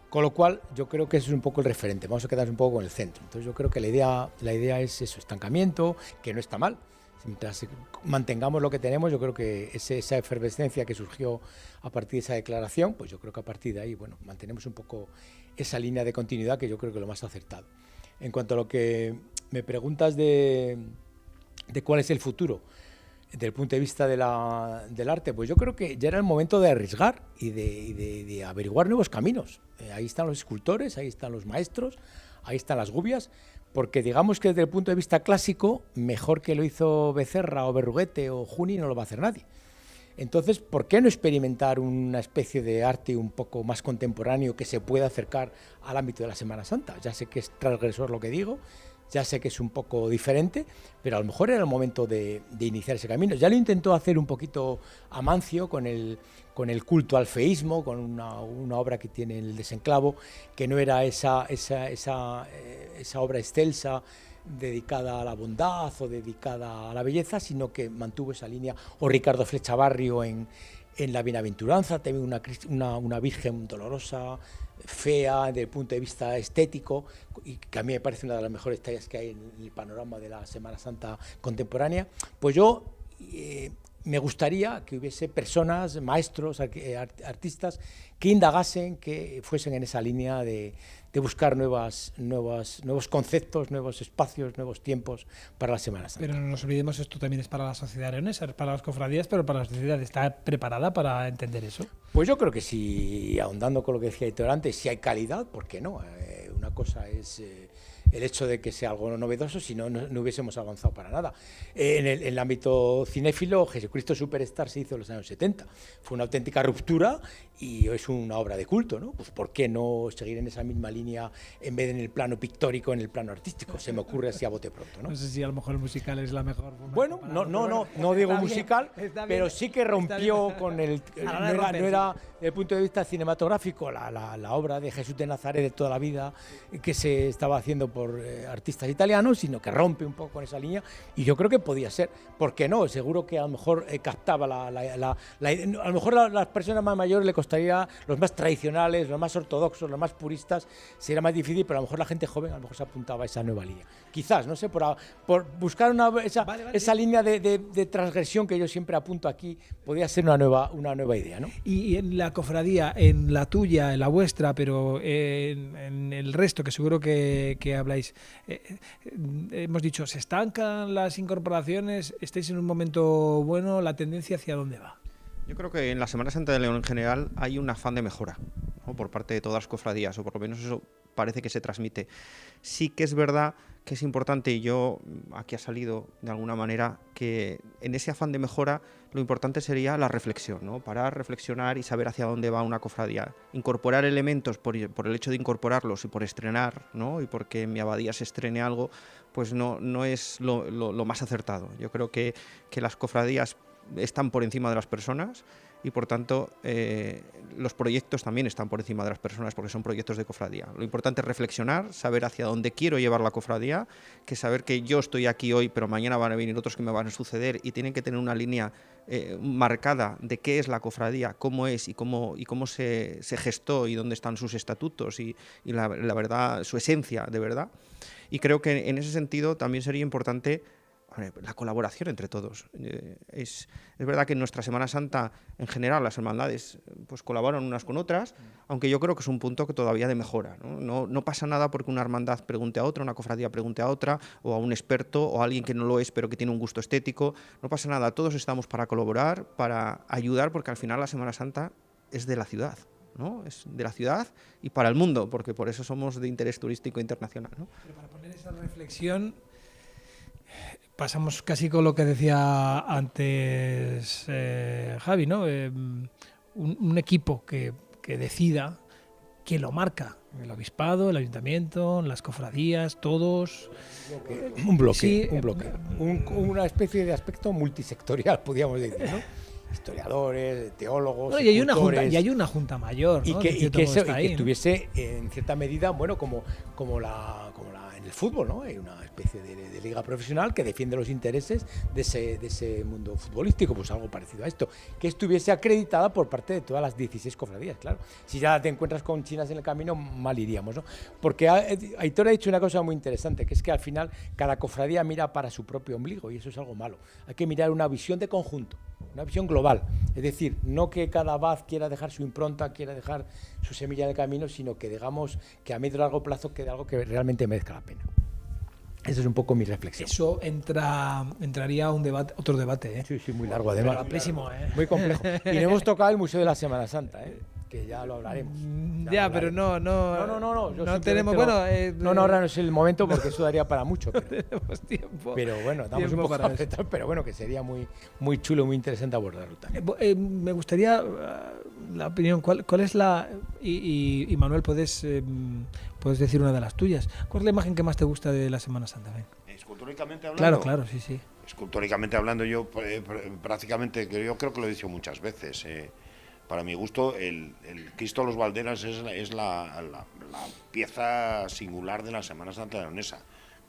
Con lo cual yo creo que eso es un poco el referente, vamos a quedarnos un poco con el centro. Entonces yo creo que la idea es eso, estancamiento, que no está mal. Mientras mantengamos lo que tenemos, yo creo que esa efervescencia que surgió a partir de esa declaración, pues yo creo que a partir de ahí, bueno, mantenemos un poco esa línea de continuidad, que yo creo que es lo más acertado. En cuanto a lo que me preguntas de cuál es el futuro desde el punto de vista del arte, pues yo creo que ya era el momento de arriesgar y de averiguar nuevos caminos. Ahí están los escultores, ahí están los maestros, ahí están las gubias, porque digamos que desde el punto de vista clásico, mejor que lo hizo Becerra o Berruguete o Juni no lo va a hacer nadie. Entonces, ¿por qué no experimentar una especie de arte un poco más contemporáneo que se pueda acercar al ámbito de la Semana Santa? Ya sé que es transgresor lo que digo, ya sé que es un poco diferente, pero a lo mejor era el momento de iniciar ese camino. Ya lo intentó hacer un poquito Amancio con el culto al feísmo, con una obra que tiene El desenclavo, que no era esa obra excelsa dedicada a la bondad o dedicada a la belleza, sino que mantuvo esa línea, o Ricardo Flechabarrio en La Bienaventuranza, también una virgen dolorosa, fea desde el punto de vista estético, y que a mí me parece una de las mejores tallas que hay en el panorama de la Semana Santa contemporánea. Pues yo me gustaría que hubiese personas, maestros, artistas, que indagasen, que fuesen en esa línea de buscar nuevos conceptos, nuevos espacios, nuevos tiempos para la Semana Santa. Pero no nos olvidemos, esto también es para la sociedad leonesa, para las cofradías, pero para la sociedad. ¿Está preparada para entender eso? Pues yo creo que sí, ahondando con lo que decía Héctor antes, si hay calidad, ¿por qué no? Una cosa es el hecho de que sea algo novedoso, si no hubiésemos avanzado para nada. En el ámbito cinéfilo, Jesucristo Superstar se hizo en los años 70. Fue una auténtica ruptura y es una obra de culto, ¿no? Pues ¿por qué no seguir en esa misma línea en vez de en el plano pictórico, en el plano artístico? Se me ocurre así a bote pronto, ¿no? No sé si a lo mejor el musical es la mejor. Bueno, no digo musical, pero sí que rompió con el... No era desde el punto de vista cinematográfico la obra de Jesús de Nazaret de toda la vida que se estaba haciendo por artistas italianos, sino que rompe un poco con esa línea, y yo creo que podía ser. ¿Por qué no? Seguro que a lo mejor captaba a lo mejor a las personas más mayores le costaría, los más tradicionales, los más ortodoxos, los más puristas, sería más difícil, pero a lo mejor la gente joven a lo mejor se apuntaba a esa nueva línea. Quizás, no sé, por buscar esa línea de transgresión que yo siempre apunto aquí, podría ser una nueva idea, ¿no? Y en la cofradía, en la tuya, en la vuestra, pero en el resto, que seguro que habláis, hemos dicho, ¿se estancan las incorporaciones? ¿Estáis en un momento bueno? ¿La tendencia hacia dónde va? Yo creo que en la Semana Santa de León en general hay un afán de mejora, ¿no? Por parte de todas las cofradías, o por lo menos eso parece que se transmite. Sí que es verdad que es importante, y yo aquí ha salido de alguna manera, que en ese afán de mejora lo importante sería la reflexión, ¿no? Parar, reflexionar y saber hacia dónde va una cofradía. Incorporar elementos por el hecho de incorporarlos y por estrenar, ¿no? Y porque en mi abadía se estrene algo, pues no es lo más acertado. Yo creo que las cofradías están por encima de las personas y por tanto los proyectos también están por encima de las personas porque son proyectos de cofradía. Lo importante es reflexionar, saber hacia dónde quiero llevar la cofradía, que saber que yo estoy aquí hoy pero mañana van a venir otros que me van a suceder y tienen que tener una línea marcada de qué es la cofradía, cómo es y cómo se gestó y dónde están sus estatutos y la verdad, su esencia de verdad. Y creo que en ese sentido también sería importante la colaboración entre todos. Es verdad que en nuestra Semana Santa, en general, las hermandades pues colaboran unas con otras, aunque yo creo que es un punto que todavía de mejora, ¿no? No pasa nada porque una hermandad pregunte a otra, una cofradía pregunte a otra, o a un experto, o a alguien que no lo es, pero que tiene un gusto estético. No pasa nada, todos estamos para colaborar, para ayudar, porque al final la Semana Santa es de la ciudad, ¿no? Es de la ciudad y para el mundo, porque por eso somos de interés turístico internacional, ¿no? Pero para poner esa reflexión, pasamos casi con lo que decía antes Javi, ¿no? Un equipo que decida ¿quién lo marca? El obispado, el ayuntamiento, las cofradías, todos. Un bloque, Sí, un bloque. Una especie de aspecto multisectorial, podríamos decir, ¿no? Historiadores, teólogos, No, y hay una junta mayor, ¿no? y que ¿no? tuviese en cierta medida, bueno, como en el fútbol, ¿no? Hay una especie de liga profesional que defiende los intereses de ese mundo futbolístico, pues algo parecido a esto, que estuviese acreditada por parte de todas las 16 cofradías, claro. Si ya te encuentras con chinas en el camino, mal iríamos, ¿no? Porque Aitor ha dicho una cosa muy interesante, que es que al final cada cofradía mira para su propio ombligo, y eso es algo malo. Hay que mirar una visión de conjunto, una visión global, es decir, no que cada abad quiera dejar su impronta, quiera dejar su semilla en el camino, sino que digamos que a medio y largo plazo quede algo que realmente merezca la pena. Esa es un poco mi reflexión. Eso entraría a otro debate, ¿eh? Sí, muy largo además. Amplísimo, ¿eh? Muy complejo. Y no hemos tocado el Museo de la Semana Santa, ¿eh? Que ya lo hablaremos. Ya, pero no tenemos, no, ahora no es el momento porque eso daría para mucho. No tenemos tiempo. Pero bueno, damos un poco para eso. Pero bueno, que sería muy chulo, muy interesante abordarlo también. Me gustaría la opinión, ¿cuál es la... Y Manuel, puedes decir una de las tuyas. ¿Cuál es la imagen que más te gusta de la Semana Santa? Escultóricamente hablando. Claro, sí. Escultóricamente hablando, yo prácticamente, yo creo que lo he dicho muchas veces, para mi gusto, el Cristo de los Valderas es la pieza singular de la Semana Santa leonesa,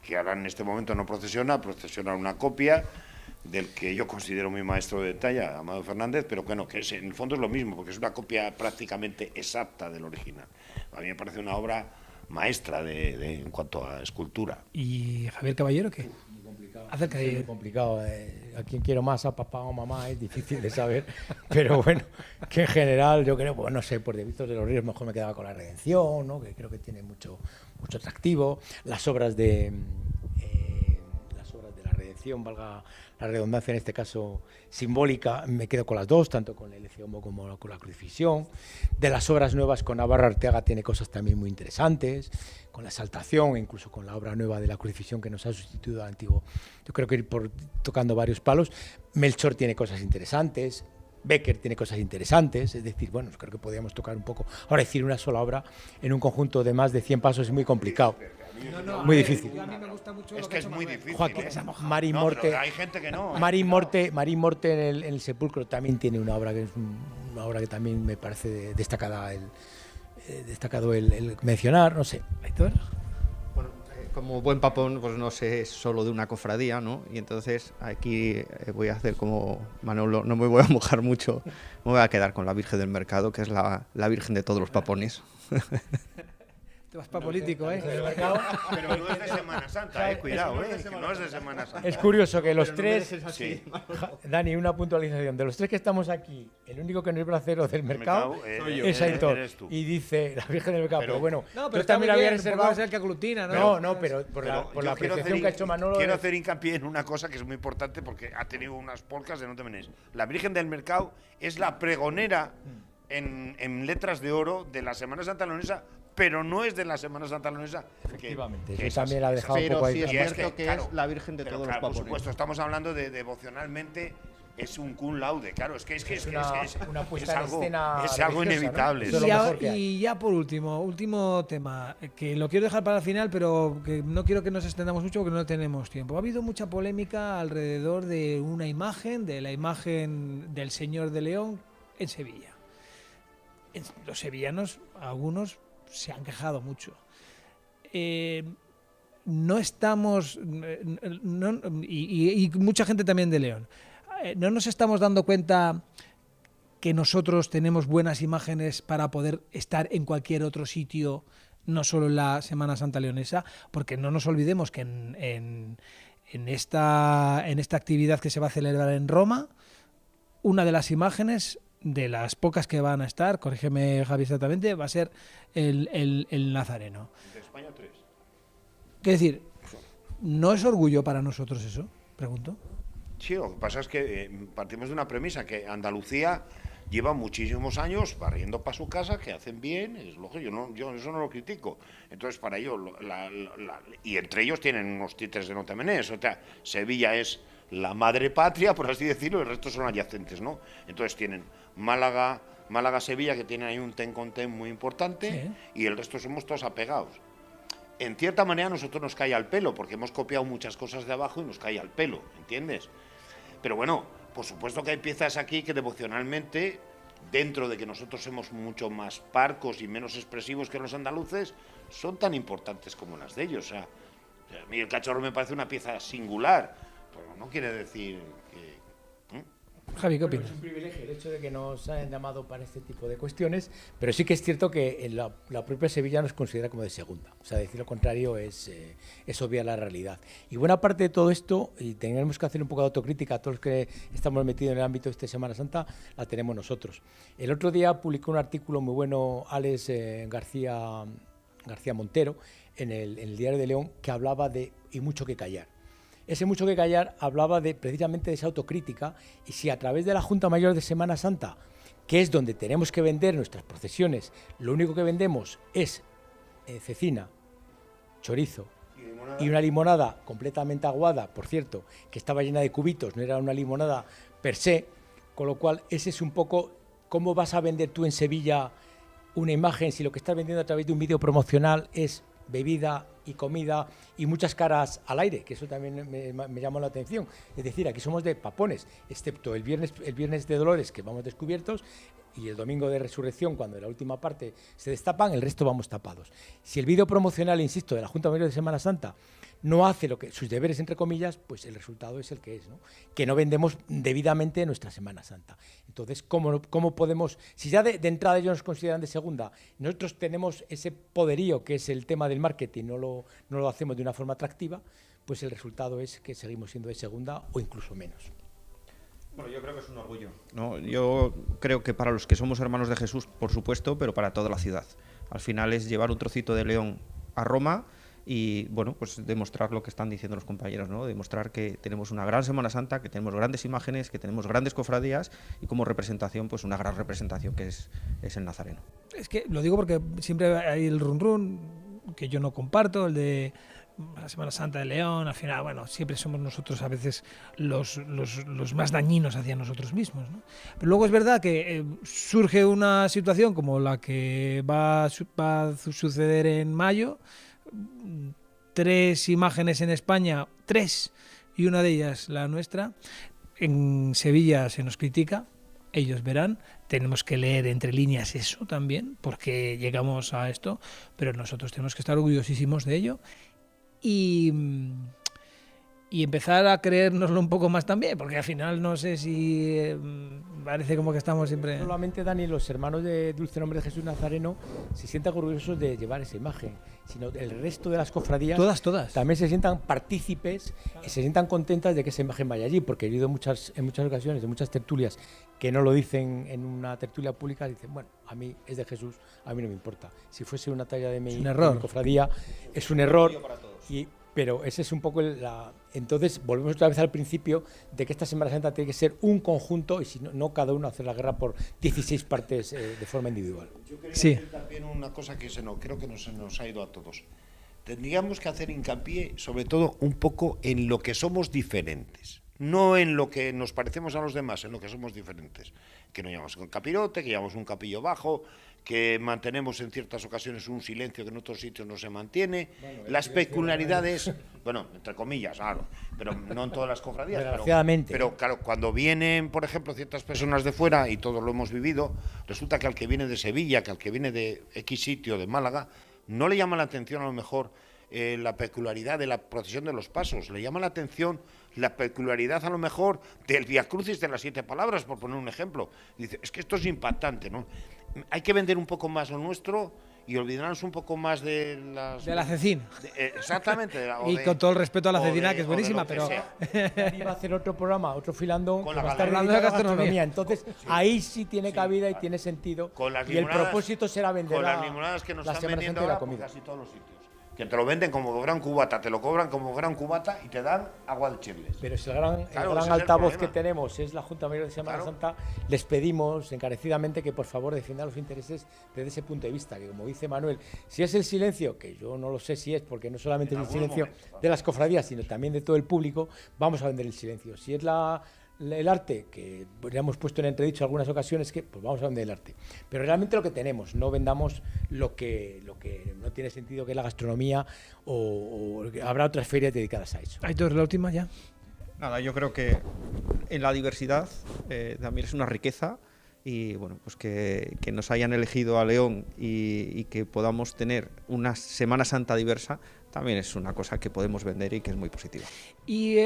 que ahora en este momento no procesiona una copia del que yo considero mi maestro de talla, Amado Fernández, pero bueno, que en el fondo es lo mismo, porque es una copia prácticamente exacta del original. A mí me parece una obra maestra en cuanto a escultura. ¿Y Javier Caballero qué? Acerca de... Es muy complicado. A quién quiero más, a papá o mamá, es difícil de saber. Pero bueno, que en general yo creo, pues no sé, por de Víctor de los Ríos mejor me quedaba con la Redención, ¿no? Que creo que tiene mucho atractivo. Las obras de la Redención, valga la redundancia en este caso simbólica, me quedo con las dos, tanto con el Ecce Homo como con la Crucifixión. De las obras nuevas con Navarro Arteaga tiene cosas también muy interesantes, con la Exaltación, incluso con la obra nueva de la Crucifixión que nos ha sustituido al antiguo. Yo creo que ir tocando varios palos. Melchor tiene cosas interesantes, Becker tiene cosas interesantes, es decir, bueno, creo que podríamos tocar un poco. Ahora, decir una sola obra en un conjunto de más de 100 pasos es muy complicado. Muy difícil. A mí me gusta mucho es que es muy difícil. Joaquín, Marín Morte, hay gente que no. Marín Morte en el Sepulcro también tiene una obra que es una obra que también me parece destacado el mencionar, no sé. Aitor. Bueno, como buen papón, pues no sé solo de una cofradía, ¿no? Y entonces aquí voy a hacer como Manolo, no me voy a mojar mucho, me voy a quedar con la Virgen del Mercado, que es la Virgen de todos los papones. Te vas para político, ¿eh? Pero no es de Semana Santa, cuidado, que no es de Semana Santa. Es curioso que los tres... Sí. Dani, una puntualización. De los tres que estamos aquí, el único que no es bracero del mercado es Aitor. Y dice la Virgen del Mercado. Pero bueno, pero también había reservado ser el que aglutina, ¿no? No, pero por la apreciación que ha hecho Manolo... Quiero hacer hincapié en una cosa que es muy importante porque ha tenido unas polcas de no te menes. La Virgen del Mercado es la pregonera en letras de oro de la Semana Santa leonesa, pero no es de la Semana Santa leonesa. Efectivamente, eso también la ha dejado un poco ahí. Pero sí es cierto que es la Virgen de todos los papones. Por supuesto, estamos hablando de devocionalmente, es un cum laude, claro, es una puesta en escena es algo inevitable. ¿No? Y ya por último tema, que lo quiero dejar para el final, pero que no quiero que nos extendamos mucho porque no tenemos tiempo. Ha habido mucha polémica alrededor de una imagen, de la imagen del Señor de León en Sevilla. Los sevillanos, algunos, se han quejado mucho. No estamos... y mucha gente también de León. No nos estamos dando cuenta que nosotros tenemos buenas imágenes para poder estar en cualquier otro sitio, no solo en la Semana Santa leonesa, porque no nos olvidemos que en esta actividad que se va a celebrar en Roma, una de las imágenes, de las pocas que van a estar, corrígeme Javi exactamente, va a ser el Nazareno. De España 3. Es decir, ¿no es orgullo para nosotros eso? Pregunto. Sí, lo que pasa es que partimos de una premisa, que Andalucía lleva muchísimos años barriendo para su casa, que hacen bien, es lógico, yo eso no lo critico. Entonces, para ellos, y entre ellos tienen unos títeres de no te menes, o sea, Sevilla es la madre patria, por así decirlo, y el resto son adyacentes, ¿no? Entonces tienen Málaga, Málaga-Sevilla, que tienen ahí un ten con ten muy importante, y el resto somos todos apegados. En cierta manera a nosotros nos cae al pelo, porque hemos copiado muchas cosas de abajo y nos cae al pelo, ¿entiendes? Pero bueno, por supuesto que hay piezas aquí que devocionalmente, dentro de que nosotros somos mucho más parcos y menos expresivos que los andaluces, son tan importantes como las de ellos. O sea, a mí el Cachorro me parece una pieza singular, pero no quiere decir que... Javi, ¿qué opinas? Es un privilegio el hecho de que nos hayan llamado para este tipo de cuestiones, pero sí que es cierto que la propia Sevilla nos considera como de segunda. O sea, decir lo contrario es obviar la realidad. Y buena parte de todo esto, y tenemos que hacer un poco de autocrítica a todos los que estamos metidos en el ámbito de esta Semana Santa, la tenemos nosotros. El otro día publicó un artículo muy bueno Alex García Montero en el Diario de León, que hablaba de "y mucho que callar". Ese mucho que callar hablaba precisamente de esa autocrítica, y si a través de la Junta Mayor de Semana Santa, que es donde tenemos que vender nuestras procesiones, lo único que vendemos es cecina, chorizo y una limonada completamente aguada, por cierto, que estaba llena de cubitos, no era una limonada per se, con lo cual ese es un poco cómo vas a vender tú en Sevilla una imagen si lo que estás vendiendo a través de un vídeo promocional es bebida y comida y muchas caras al aire, que eso también me llamó la atención. Es decir, aquí somos de papones, excepto el viernes de Dolores, que vamos descubiertos, y el domingo de Resurrección, cuando en la última parte se destapan, el resto vamos tapados. Si el vídeo promocional, insisto, de la Junta Mayor de Semana Santa no hace sus deberes, entre comillas, pues el resultado es el que es, ¿no? Que no vendemos debidamente nuestra Semana Santa. Entonces, ¿cómo podemos, si ya de entrada ellos nos consideran de segunda, nosotros tenemos ese poderío que es el tema del marketing, no lo hacemos de una forma atractiva, pues el resultado es que seguimos siendo de segunda o incluso menos. Bueno, yo creo que es un orgullo, ¿no? Yo creo que para los que somos hermanos de Jesús, por supuesto, pero para toda la ciudad. Al final es llevar un trocito de León a Roma y, bueno, pues demostrar lo que están diciendo los compañeros, ¿no? Demostrar que tenemos una gran Semana Santa, que tenemos grandes imágenes, que tenemos grandes cofradías y como representación, pues una gran representación que es el Nazareno. Es que lo digo porque siempre hay el run que yo no comparto, el de la Semana Santa de León. Al final, bueno, siempre somos nosotros a veces los más dañinos hacia nosotros mismos, ¿no? Pero luego es verdad que surge una situación como la que va a suceder en mayo. 3 imágenes en España, 3, y una de ellas la nuestra. En Sevilla se nos critica, ellos verán, tenemos que leer entre líneas eso también, porque llegamos a esto, pero nosotros tenemos que estar orgullosísimos de ello y empezar a creérnoslo un poco más también, porque al final no sé si parece como que estamos siempre... Solamente, Dani, los hermanos de Dulce Nombre de Jesús Nazareno se sientan orgullosos de llevar esa imagen, sino el resto de las cofradías todas también se sientan partícipes y se sientan contentas de que esa imagen vaya allí, porque he oído en muchas ocasiones, en muchas tertulias, que no lo dicen en una tertulia pública, dicen, bueno, a mí es de Jesús, a mí no me importa. Si fuese una talla de mi cofradía, es un error. Pero ese es un poco entonces volvemos otra vez al principio de que esta Semana Santa tiene que ser un conjunto y si no cada uno hacer la guerra por 16 partes de forma individual. Yo quería decir también una cosa que creo que se nos ha ido a todos. Tendríamos que hacer hincapié sobre todo un poco en lo que somos diferentes. No en lo que nos parecemos a los demás, en lo que somos diferentes. Que no llevamos un capirote, que llevamos un capillo bajo, que mantenemos en ciertas ocasiones un silencio que en otros sitios no se mantiene. Bueno, las peculiaridades, bueno, entre comillas, claro, pero no en todas las cofradías. Pero claro, cuando vienen, por ejemplo, ciertas personas de fuera, y todos lo hemos vivido, resulta que al que viene de Sevilla, que al que viene de X sitio, de Málaga, no le llama la atención a lo mejor la peculiaridad de la procesión de los pasos, le llama la atención la peculiaridad a lo mejor del Vía Crucis de las 7 palabras, por poner un ejemplo. Dice, es que esto es impactante, ¿no? Hay que vender un poco más lo nuestro y olvidarnos un poco más de la cecina. Exactamente. Con todo el respeto a la cecina, que es buenísima, pero... Iba a hacer otro programa, otro filando, con la gastronomía. Entonces, sí, ahí sí tiene cabida y tiene sentido. Y el propósito será vender las limonadas que nos están vendiendo ahora por casi todos los sitios. Que te lo venden como gran cubata, te lo cobran como gran cubata y te dan agua de chirles. Pero si el gran altavoz que tenemos es la Junta Mayor de Semana Santa, les pedimos encarecidamente que por favor defiendan los intereses desde ese punto de vista, que como dice Manuel, si es el silencio, que yo no lo sé si es, porque no solamente es el silencio de las cofradías, sino también de todo el público, vamos a vender el silencio. Si es la el arte, que ya hemos puesto en entredicho en algunas ocasiones, que pues vamos a vender el arte. Pero realmente lo que tenemos, no vendamos lo que no tiene sentido, que es la gastronomía, o habrá otras ferias dedicadas a eso. Aitor, la última ya. Nada, yo creo que en la diversidad también es una riqueza, y bueno, pues que nos hayan elegido a León y que podamos tener una Semana Santa diversa también es una cosa que podemos vender y que es muy positiva. Y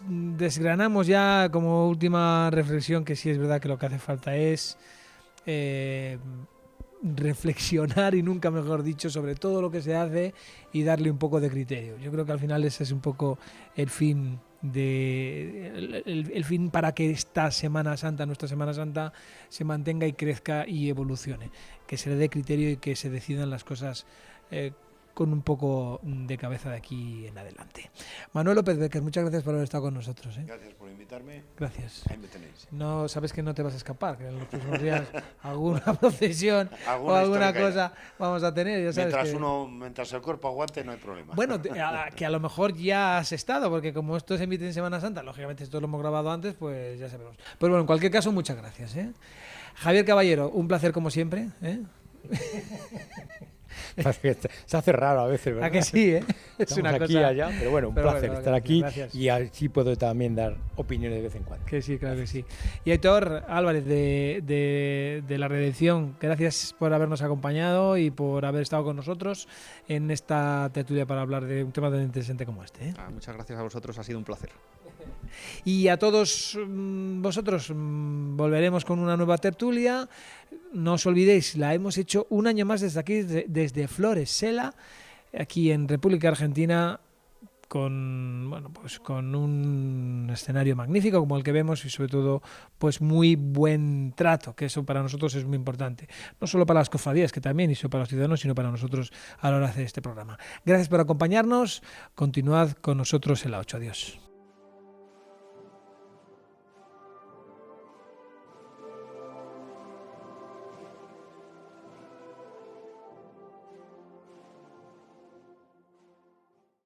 desgranamos ya como última reflexión que sí es verdad que lo que hace falta es reflexionar, y nunca mejor dicho, sobre todo lo que se hace y darle un poco de criterio. Yo creo que al final ese es un poco el fin el fin para que esta Semana Santa, nuestra Semana Santa, se mantenga y crezca y evolucione, que se le dé criterio y que se decidan las cosas con un poco de cabeza de aquí en adelante. Manuel López Becker, muchas gracias por haber estado con nosotros. Gracias por invitarme. Gracias. Ahí me tenéis. No, sabes que no te vas a escapar, que en los próximos días alguna procesión o alguna cosa vamos a tener. Ya sabes mientras el cuerpo aguante no hay problema. Bueno, que a lo mejor ya has estado, porque como esto se emite en Semana Santa, lógicamente esto lo hemos grabado antes, pues ya sabemos. Pero bueno, en cualquier caso, muchas gracias. Javier Caballero, un placer como siempre. Se hace raro a veces, ¿verdad? ¿A que sí, Es Estamos una aquí cosa... allá, pero bueno, un placer estar aquí, gracias. y así puedo también dar opiniones de vez en cuando. Que sí, claro que sí. Y Aitor Álvarez de La Redención, gracias por habernos acompañado y por haber estado con nosotros en esta tertulia para hablar de un tema tan interesante como este. Muchas gracias a vosotros, ha sido un placer. Y a todos vosotros volveremos con una nueva tertulia. No os olvidéis, la hemos hecho un año más desde aquí, desde Flores Sela, aquí en República Argentina, con un escenario magnífico como el que vemos, y sobre todo pues muy buen trato, que eso para nosotros es muy importante, no solo para las cofradías, que también, y eso para los ciudadanos, sino para nosotros a la hora de hacer este programa. Gracias por acompañarnos, continuad con nosotros en la 8. Adiós.